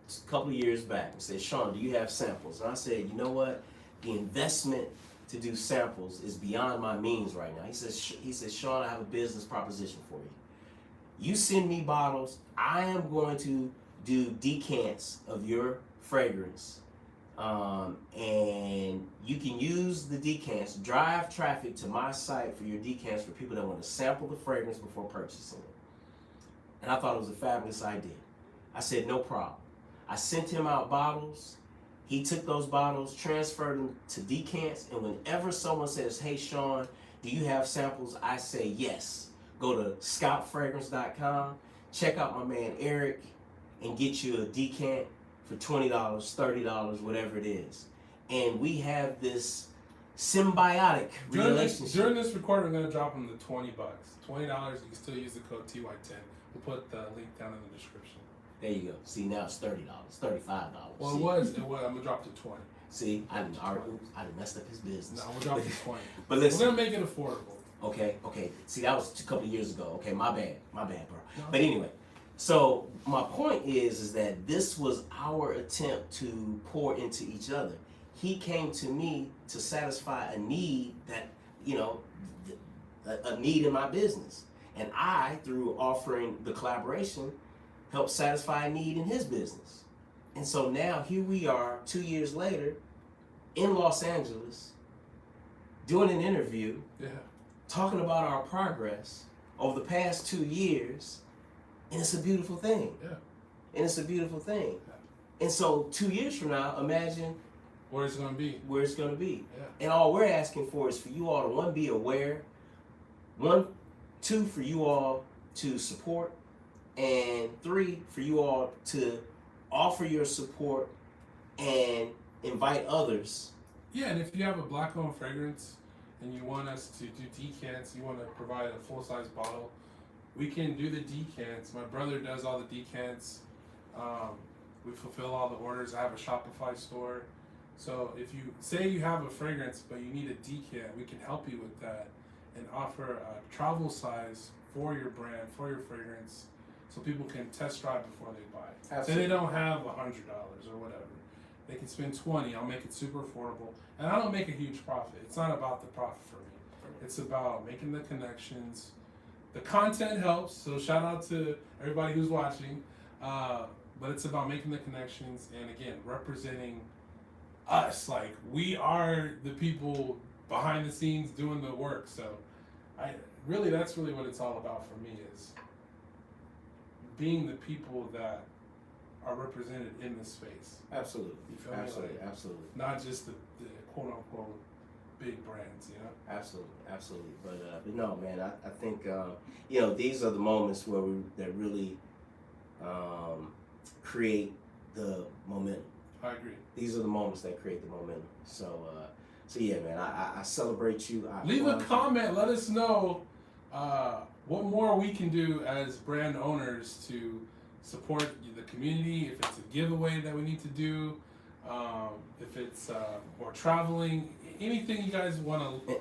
C: a couple of years back and said, Shawn, do you have samples? And I said, you know what? The investment to do samples is beyond my means right now. He says, Shawn, I have a business proposition for you. You send me bottles, I am going to do decants of your fragrance. And you can use the decants, drive traffic to my site for your decants for people that want to sample the fragrance before purchasing it. And I thought it was a fabulous idea. I said, no problem. I sent him out bottles. He took those bottles, transferred them to decants, and whenever someone says, hey, Shawn, do you have samples? I say yes. Go to scoutfragrance.com, check out my man Eric, and get you a decant for $20, $30, whatever it is. And we have this symbiotic relationship.
A: During this recording, we're going to drop them the $20. $20, you can still use the code TY10. We'll put the link down in the description.
C: There you go. See, now it's $30, $35.
A: Well,
C: See?
A: it was. I'm going to drop to 20.
C: See, I didn't messed up his business.
A: No, we'll drop to 20.
C: But listen.
A: We're going to make it affordable.
C: Okay. See, that was a couple of years ago. Okay, my bad, bro.
A: No.
C: But anyway, so my point is that this was our attempt to pour into each other. He came to me to satisfy a need that, you know, a need in my business. And I, through offering the collaboration, helped satisfy a need in his business. And so now here we are 2 years later in Los Angeles doing an interview, talking about our progress over the past 2 years, and it's a beautiful thing.
A: Yeah.
C: And it's a beautiful thing. And so 2 years from now, imagine
A: where it's going to be.
C: Yeah. And all we're asking for is for you all to, one, be aware, two, for you all to support, and three, for you all to offer your support and invite others.
A: Yeah, and if you have a black-owned fragrance and you want us to do decants, you want to provide a full-size bottle, we can do the decants. My brother does all the decants. We fulfill all the orders. I have a Shopify store. So if you say you have a fragrance but you need a decant, we can help you with that and offer a travel size for your brand, for your fragrance, so people can test drive before they buy it.
C: Absolutely.
A: Say they don't have $100 or whatever. They can spend $20. I'll make it super affordable. And I don't make a huge profit. It's not about the profit for me. It's about making the connections. The content helps, so shout out to everybody who's watching. But it's about making the connections and, again, representing us. Like, we are the people behind the scenes doing the work. So that's really what it's all about for me, is being the people that are represented in this space.
C: Absolutely.
A: You feel me?
C: Absolutely.
A: Like,
C: Absolutely.
A: not just the quote unquote big brands, you know?
C: Absolutely. But no, man, I think, you know, these are the moments where that really create the momentum.
A: I agree.
C: These are the moments that create the momentum. So yeah, man, I celebrate you.
A: Leave a comment. Let us know what more we can do as brand owners to support the community. If it's a giveaway that we need to do, if it's or traveling, anything you guys want to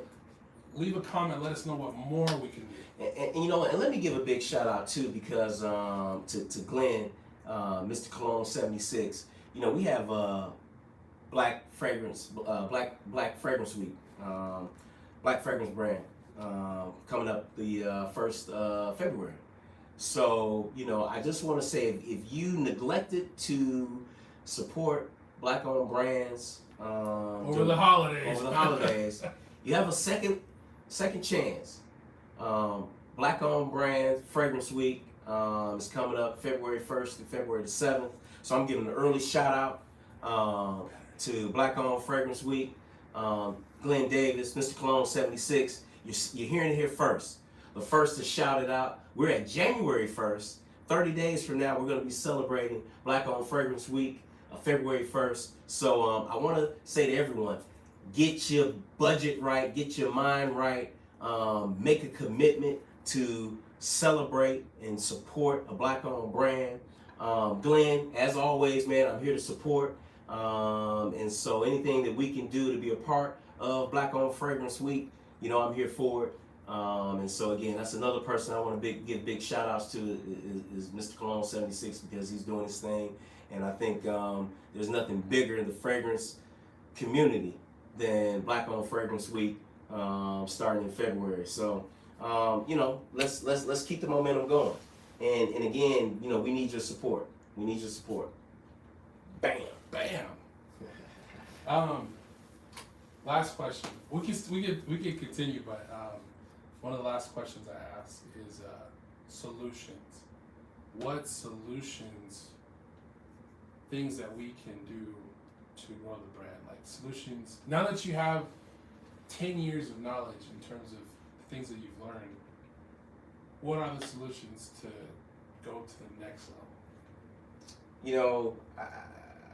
A: leave a comment. Let us know what more we can do.
C: And you know, and let me give a big shout out too, because to Glenn. Mr. Cologne 76. You know, we have Black Fragrance Week, Black Fragrance brand coming up the 1st February. So, you know, I just want to say if you neglected to support Black-owned brands
A: over the holidays,
C: you have a second chance. Black-owned brand Fragrance Week is coming up February 1st to February the 7th. So I'm giving an early shout out to Black-owned Fragrance Week. Glenn Davis, Mr. Cologne 76. You're hearing it here first. The first to shout it out. We're at January 1st. 30 days from now, we're going to be celebrating Black-owned Fragrance Week, February 1st. So I want to say to everyone, get your budget right, get your mind right, make a commitment to celebrate and support a Black-owned brand. Glenn, as always, man, I'm here to support. And so anything that we can do to be a part of Black-owned Fragrance Week, you know, I'm here for it. And so again, that's another person I want to give big shout outs to is Mr. Cologne 76 because he's doing his thing. And I think there's nothing bigger in the fragrance community than Black-owned Fragrance Week starting in February. So you know, let's keep the momentum going. And again, you know, we need your support. We need your support. Bam.
A: Last question. We could continue, but one of the last questions I ask is solutions. What solutions, things that we can do to grow the brand? Like solutions. Now that you have 10 years of knowledge in terms of the things that you've learned, what are the solutions to go to the next level?
C: You know,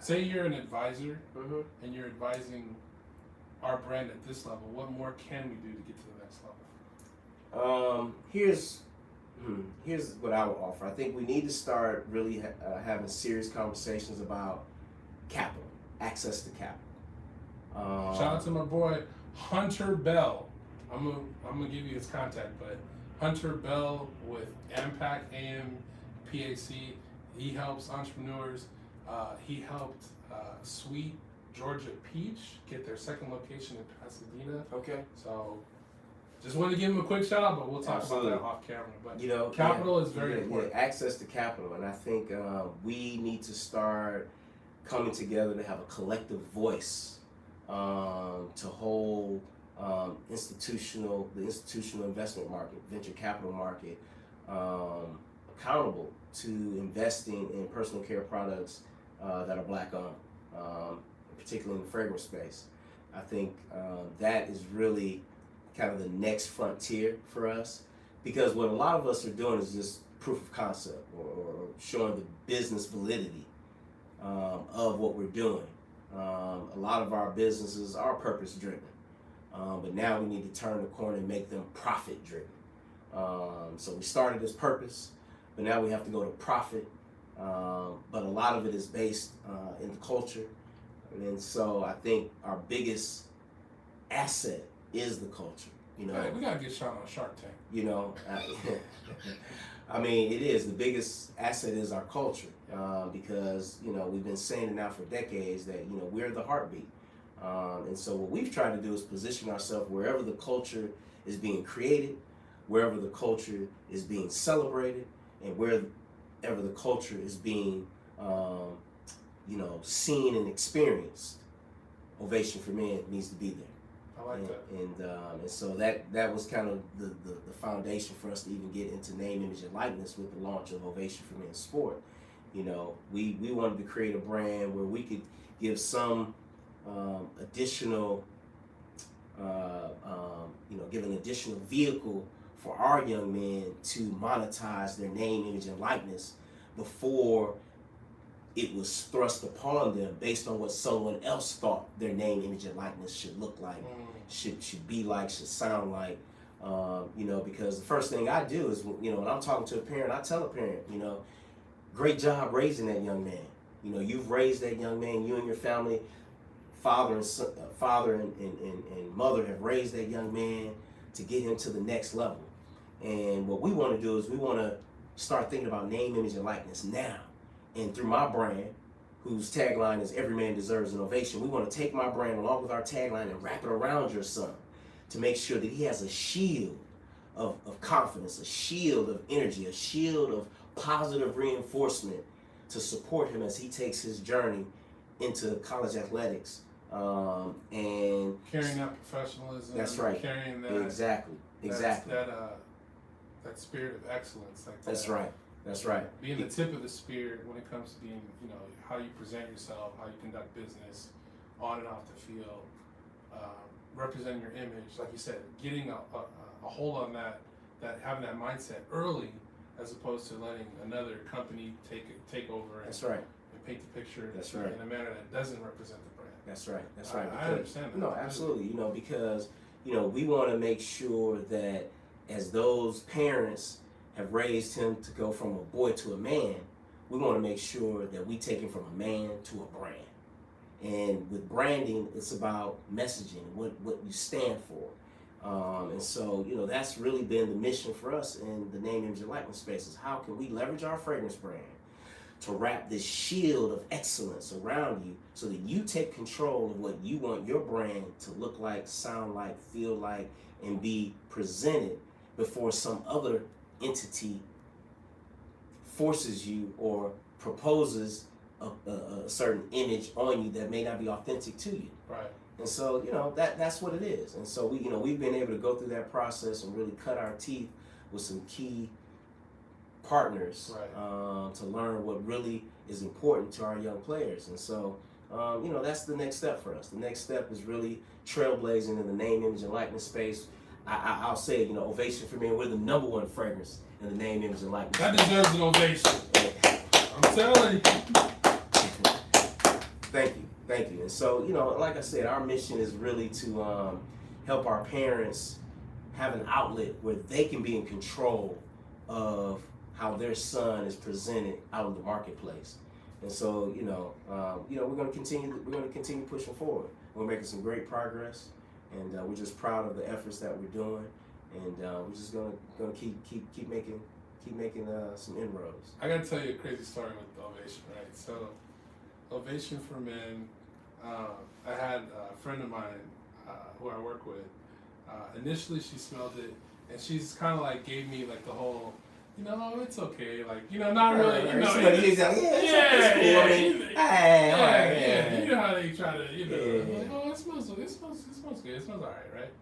A: say you're an advisor and you're advising our brand at this level. What more can we do to get to the next level?
C: Here's what I would offer. I think we need to start really having serious conversations about capital, access to capital.
A: Shout out to my boy Hunter Bell. I'm gonna give you his contact, but Hunter Bell with AMPAC, AMPAC. He helps entrepreneurs. He helped Sweet Georgia Peach get their second location in Pasadena.
C: Okay.
A: So just wanted to give him a quick shout out, but we'll talk
C: Absolutely.
A: about that off camera. But
C: you know,
A: capital is very important.
C: Yeah, access to capital, and I think we need to start coming together to have a collective voice to hold the institutional investment market, venture capital market, accountable to investing in personal care products that are Black-owned, particularly in the fragrance space. I think that is really kind of the next frontier for us, because what a lot of us are doing is just proof of concept or showing the business validity of what we're doing. A lot of our businesses are purpose driven, but now we need to turn the corner and make them profit driven. So we started as purpose, but now we have to go to profit. But a lot of it is based in the culture. And so I think our biggest asset is the culture. You know,
A: Hey, we gotta get Shawn on Shark Tank.
C: You know, I mean, it is the biggest asset is our culture, because you know we've been saying it now for decades that you know we're the heartbeat, and so what we've tried to do is position ourselves wherever the culture is being created, wherever the culture is being celebrated, and wherever the culture is being, you know, seen and experienced. Ovation for Men needs to be there.
A: I like that.
C: And so that was kind of the foundation for us to even get into name, image, and likeness with the launch of Ovation for Men Sport. You know, we wanted to create a brand where we could give some additional, you know, give an additional vehicle for our young men to monetize their name, image, and likeness before it was thrust upon them based on what someone else thought their name, image, and likeness should look like, should be like, should sound like. You know, because the first thing I do is, you know, when I'm talking to a parent, I tell a parent, you know, great job raising that young man. You know, you've raised that young man, you and your family, father and mother have raised that young man to get him to the next level. And what we want to do is we want to start thinking about name, image, and likeness now and through my brand, whose tagline is "Every Man Deserves an Ovation," we want to take my brand along with our tagline and wrap it around your son to make sure that he has a shield of confidence, a shield of energy, a shield of positive reinforcement to support him as he takes his journey into college athletics. And
A: carrying that professionalism.
C: That's right.
A: Carrying that
C: exactly.
A: That spirit of excellence. Like
C: That's
A: that,
C: right. That's right.
A: Being the tip of the spear when it comes to being, how you present yourself, how you conduct business, on and off the field, representing your image, like you said, getting a hold on that having that mindset early, as opposed to letting another company take over.
C: That's right.
A: And paint the picture.
C: That's right.
A: In a manner that doesn't represent the brand.
C: That's right. That's right.
A: I understand that.
C: No, absolutely. Because we want to make sure that as those parents have raised him to go from a boy to a man, we want to make sure that we take him from a man to a brand. And with branding, it's about messaging, what you stand for. And so, that's really been the mission for us in the name, image, and likeness spaces. How can we leverage our fragrance brand to wrap this shield of excellence around you so that you take control of what you want your brand to look like, sound like, feel like, and be presented before some other entity forces you or proposes a certain image on you that may not be authentic to you.
A: Right.
C: And so, that's what it is. And so we've been able to go through that process and really cut our teeth with some key partners,
A: right.
C: To learn what really is important to our young players. And so, that's the next step for us. The next step is really trailblazing in the name, image, and likeness space. I'll say it, Ovation for Me, we're the #1 fragrance in the name, image, and likeness.
A: That deserves an ovation. I'm telling you.
C: Thank you. And so, like I said, our mission is really to help our parents have an outlet where they can be in control of how their son is presented out in the marketplace. And so, we're going to continue pushing forward. We're making some great progress, and we're just proud of the efforts that we're doing, and we're just going to keep making some inroads.
A: I got to tell you a crazy story with the Ovation, right? So, Ovation for Men. I had a friend of mine who I work with. Initially, she smelled it, and she's kind of like gave me like the whole, it's okay, like not really,
C: yeah, it's cool. I mean,
A: yeah. You know how they try to, like, oh, it smells good, it smells alright, right?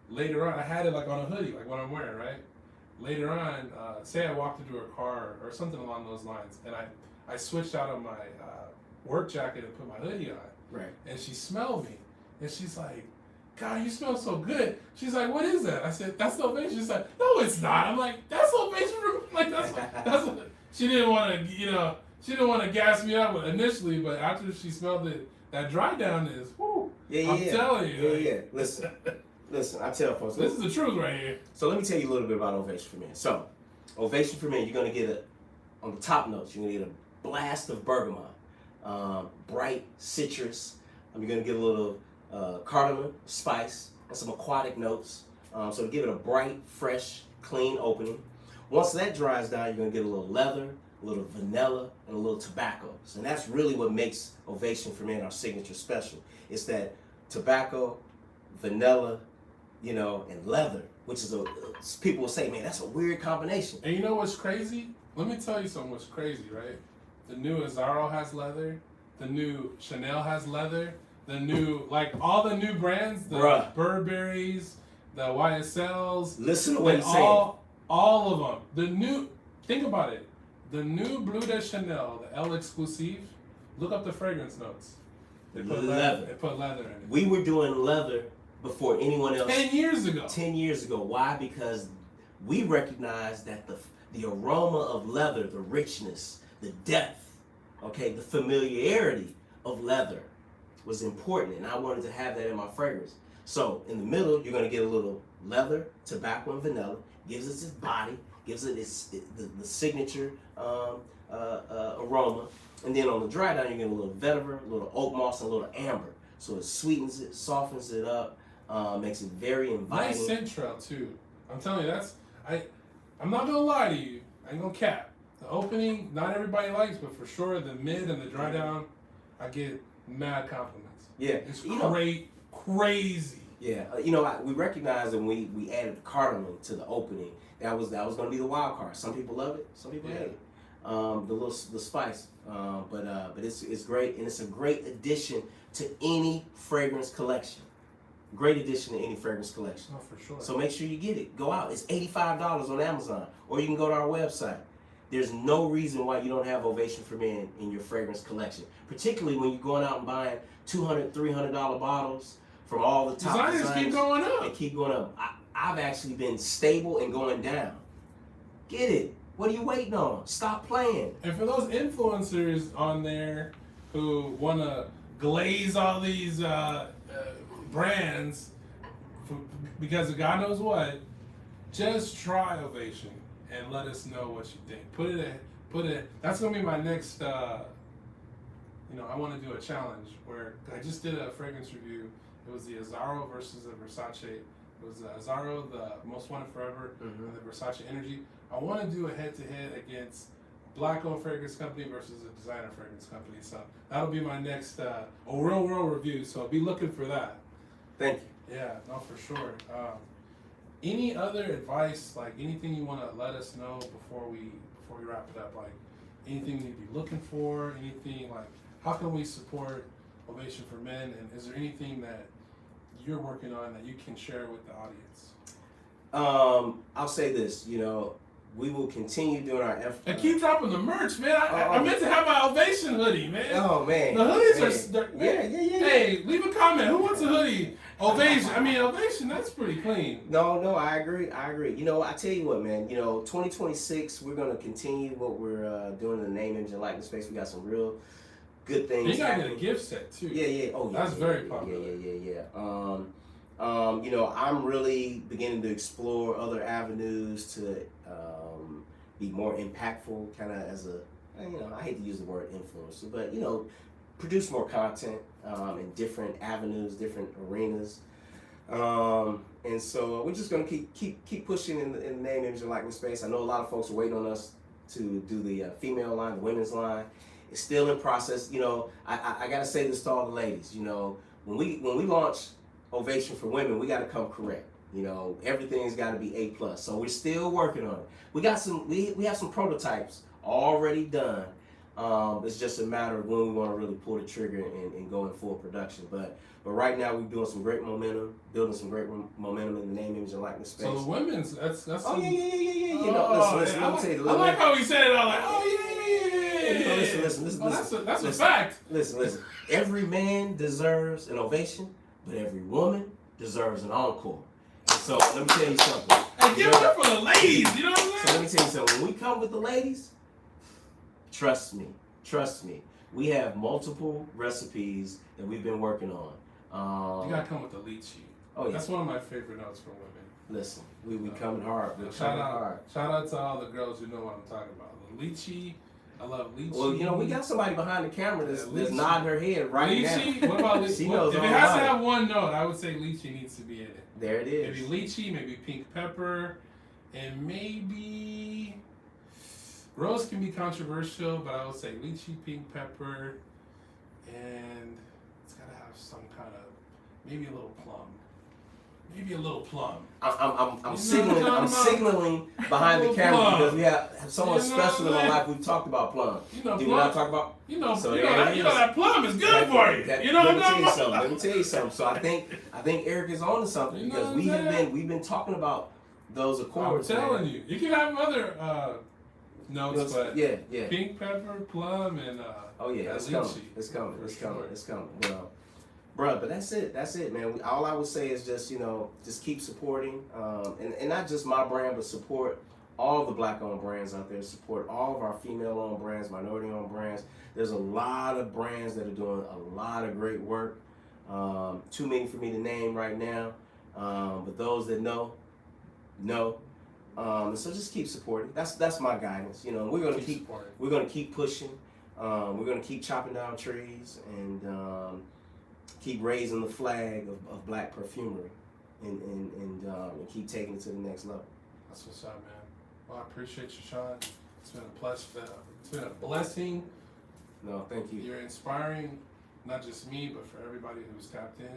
A: Later on, I had it like on a hoodie, like what I'm wearing, right? Later on, say I walked into her car or something along those lines, and I switched out of my work jacket and put my hoodie on.
C: Right.
A: And she smelled me, and she's like, "God, you smell so good." She's like, "What is that?" I said, "That's the Ovation." She's like, "No, it's not." I'm like, "That's the Ovation." Like that's what, she didn't want to, gas me up initially, but after she smelled it, that dry down is, whoo. I'm telling you.
C: Yeah. Listen, I tell folks.
A: This is the truth right here.
C: So let me tell you a little bit about Ovation for Men. So, Ovation for Men, you're gonna get on the top notes, you're gonna get a blast of bergamot, bright citrus. You're gonna get a little cardamom, spice, and some aquatic notes. So to give it a bright, fresh, clean opening. Once that dries down, you're gonna get a little leather, a little vanilla, and a little tobacco. So that's really what makes Ovation for Men our signature special. It's that tobacco, vanilla, and leather, which is people will say, man, that's a weird combination.
A: And you know what's crazy? Let me tell you something what's crazy, right? The new Azzaro has leather. The new Chanel has leather. The new, like all the new brands, the Burberrys, the YSLs.
C: Listen to what he's saying.
A: All of them. Think about it. The new Bleu de Chanel, the L Exclusive, look up the fragrance notes. They put leather in it.
C: We were doing leather before anyone else.
A: 10 years ago.
C: 10 years ago. Why? Because we recognized that the aroma of leather, the richness, the depth, the familiarity of leather was important, and I wanted to have that in my fragrance. So in the middle, you're going to get a little leather, tobacco, and vanilla. Gives it its body, gives it the signature aroma. And then on the dry down, you get a little vetiver, a little oak moss, and a little amber. So it sweetens it, softens it up, makes it very inviting.
A: Nice scent trail too. I'm telling you, I'm not gonna lie to you. I ain't gonna cap. The opening, not everybody likes, but for sure the mid and the dry down, I get mad compliments.
C: Yeah,
A: It's great, crazy.
C: Yeah, we recognized and we added cardamom to the opening. That was going to be the wild card. Some people love it, some people hate it. The spice, but it's great, and it's a great addition to any fragrance collection. Great addition to any fragrance collection.
A: Oh, for sure.
C: So make sure you get it. Go out. It's $85 on Amazon, or you can go to our website. There's no reason why you don't have Ovation for Men in your fragrance collection, particularly when you're going out and buying $200, $300 bottles from all the top
A: designers. Keep going up.
C: They keep going up. I've actually been stable and going down. Get it. What are you waiting on? Stop playing.
A: And for those influencers on there who want to glaze all these brands because of God knows what, just try Ovation and let us know what you think. Put it. That's gonna be my next. I want to do a challenge where I just did a fragrance review. It was the Azzaro versus the Versace. It was the Azzaro, the Most Wanted Forever, and the Versace Energy. I want to do a head-to-head against a black-owned fragrance company versus a designer fragrance company. So that'll be my next real world review. So be looking for that.
C: Thank you.
A: Yeah, no, for sure. Any other advice, like anything you want to let us know before we wrap it up? Like anything we need to be looking for? Anything like how can we support Ovation for Men? And is there anything that you're working on that you can share with the audience?
C: I'll say this. We will continue doing our efforts.
A: And keep dropping the merch, man. I meant to have my Ovation hoodie, man.
C: Oh man,
A: the hoodies are.
C: Yeah.
A: Hey, leave a comment. Who wants a hoodie? Ovation. That's pretty clean.
C: No, I agree. I tell you what, man. 2026, we're gonna continue what we're doing in the name, image, and likeness space. We got some real good things.
A: You gotta get a gift set too.
C: Yeah. Oh, yeah.
A: That's very popular.
C: Yeah. I'm really beginning to explore other avenues to be more impactful, kind of as I hate to use the word influencer, but produce more content in different avenues, different arenas, and so we're just gonna keep pushing in the name, image, and likeness space. I know a lot of folks are waiting on us to do the female line, the women's line. It's still in process. I gotta say this to all the ladies. When we launch Ovation for Women, we gotta come correct. Everything's got to be A+. So we're still working on it. We have some prototypes already done. It's just a matter of when we want to really pull the trigger and go in full production. But right now we're doing some great momentum, building some great momentum in the name, image, and likeness space.
A: So the women's, that's.
C: Oh yeah. Listen. Let me tell you.
A: I like how he said it. I'm like, yeah.
C: Listen.
A: That's a fact.
C: Listen. Every man deserves an ovation, but every woman deserves an encore. So let me tell you something.
A: Hey, give it up for the ladies. You know what I'm saying?
C: So let me tell you something. When we come with the ladies, trust me. We have multiple recipes that we've been working on.
A: You gotta come with the lychee.
C: Oh yeah.
A: That's one of my favorite notes for women.
C: Listen, we coming hard.
A: Shout out to all the girls who know what I'm talking about. The lychee. I love lychee.
C: Well, we got somebody behind the camera that's nodding her head right
A: lychee?
C: now.
A: What about lychee?
C: She knows
A: if it has to have one note, I would say lychee needs to be in it.
C: There it is.
A: Maybe lychee, maybe pink pepper, and maybe rose can be controversial, but I would say lychee, pink pepper, and it's gotta have some kind of maybe a little plum.
C: I'm signaling behind the camera because we have someone special in my life. We've talked about plum. Do we not talk about?
A: That plum is good for you.
C: Let me tell you something. So I think Eric is on to something because we've been talking about those accords.
A: I'm telling you, you can have other notes, but
C: yeah,
A: pink pepper, plum, and
C: it's coming. Well, bro, but that's it, man. All I would say is just keep supporting, and not just my brand, but support all the black-owned brands out there. Support all of our female-owned brands, minority-owned brands. There's a lot of brands that are doing a lot of great work. Too many for me to name right now, but those that know. So just keep supporting. That's my guidance. We're gonna keep pushing. We're gonna keep chopping down trees and keep raising the flag of black perfumery, and keep taking it to the next level.
A: That's what's up, man. Well, I appreciate you, Shawn. It's been a blessing.
C: No, thank you.
A: You're inspiring, not just me, but for everybody who's tapped in.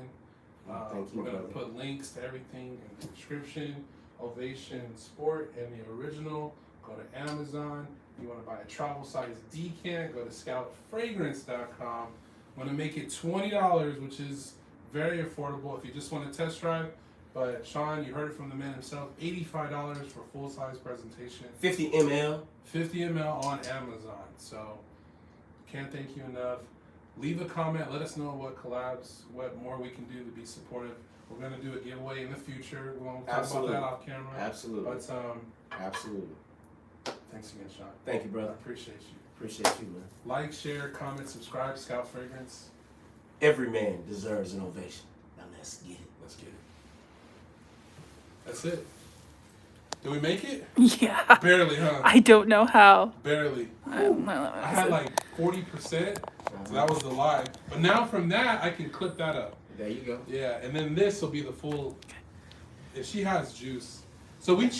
C: Thank you,
A: We're gonna
C: brother.
A: put links to everything in the description. Ovation Sport and the original. Go to Amazon. You want to buy a travel size decant? Go to scoutfragrance.com. I'm gonna make it $20, which is very affordable if you just want to test drive. But Shawn, you heard it from the man himself. $85 for full size presentation.
C: 50 ml.
A: 50 ml on Amazon. So can't thank you enough. Leave a comment. Let us know what collabs, what more we can do to be supportive. We're gonna do a giveaway in the future. We won't talk
C: Absolutely.
A: about that off camera.
C: Absolutely.
A: But
C: Absolutely.
A: thanks again, Shawn.
C: Thank you,
A: I
C: brother.
A: appreciate you.
C: Appreciate you, man.
A: Like, share, comment, subscribe. Scout Fragrance.
C: Every man deserves an ovation. Now let's get it.
A: Let's get it. That's it. Did we make it?
B: Yeah.
A: Barely, huh?
B: I don't know how.
A: Barely.
B: I don't know.
A: I had like 40%. So that was the lie. But now from that, I can clip that up.
C: There you go.
A: Yeah, and then this will be the full. If she has juice. So we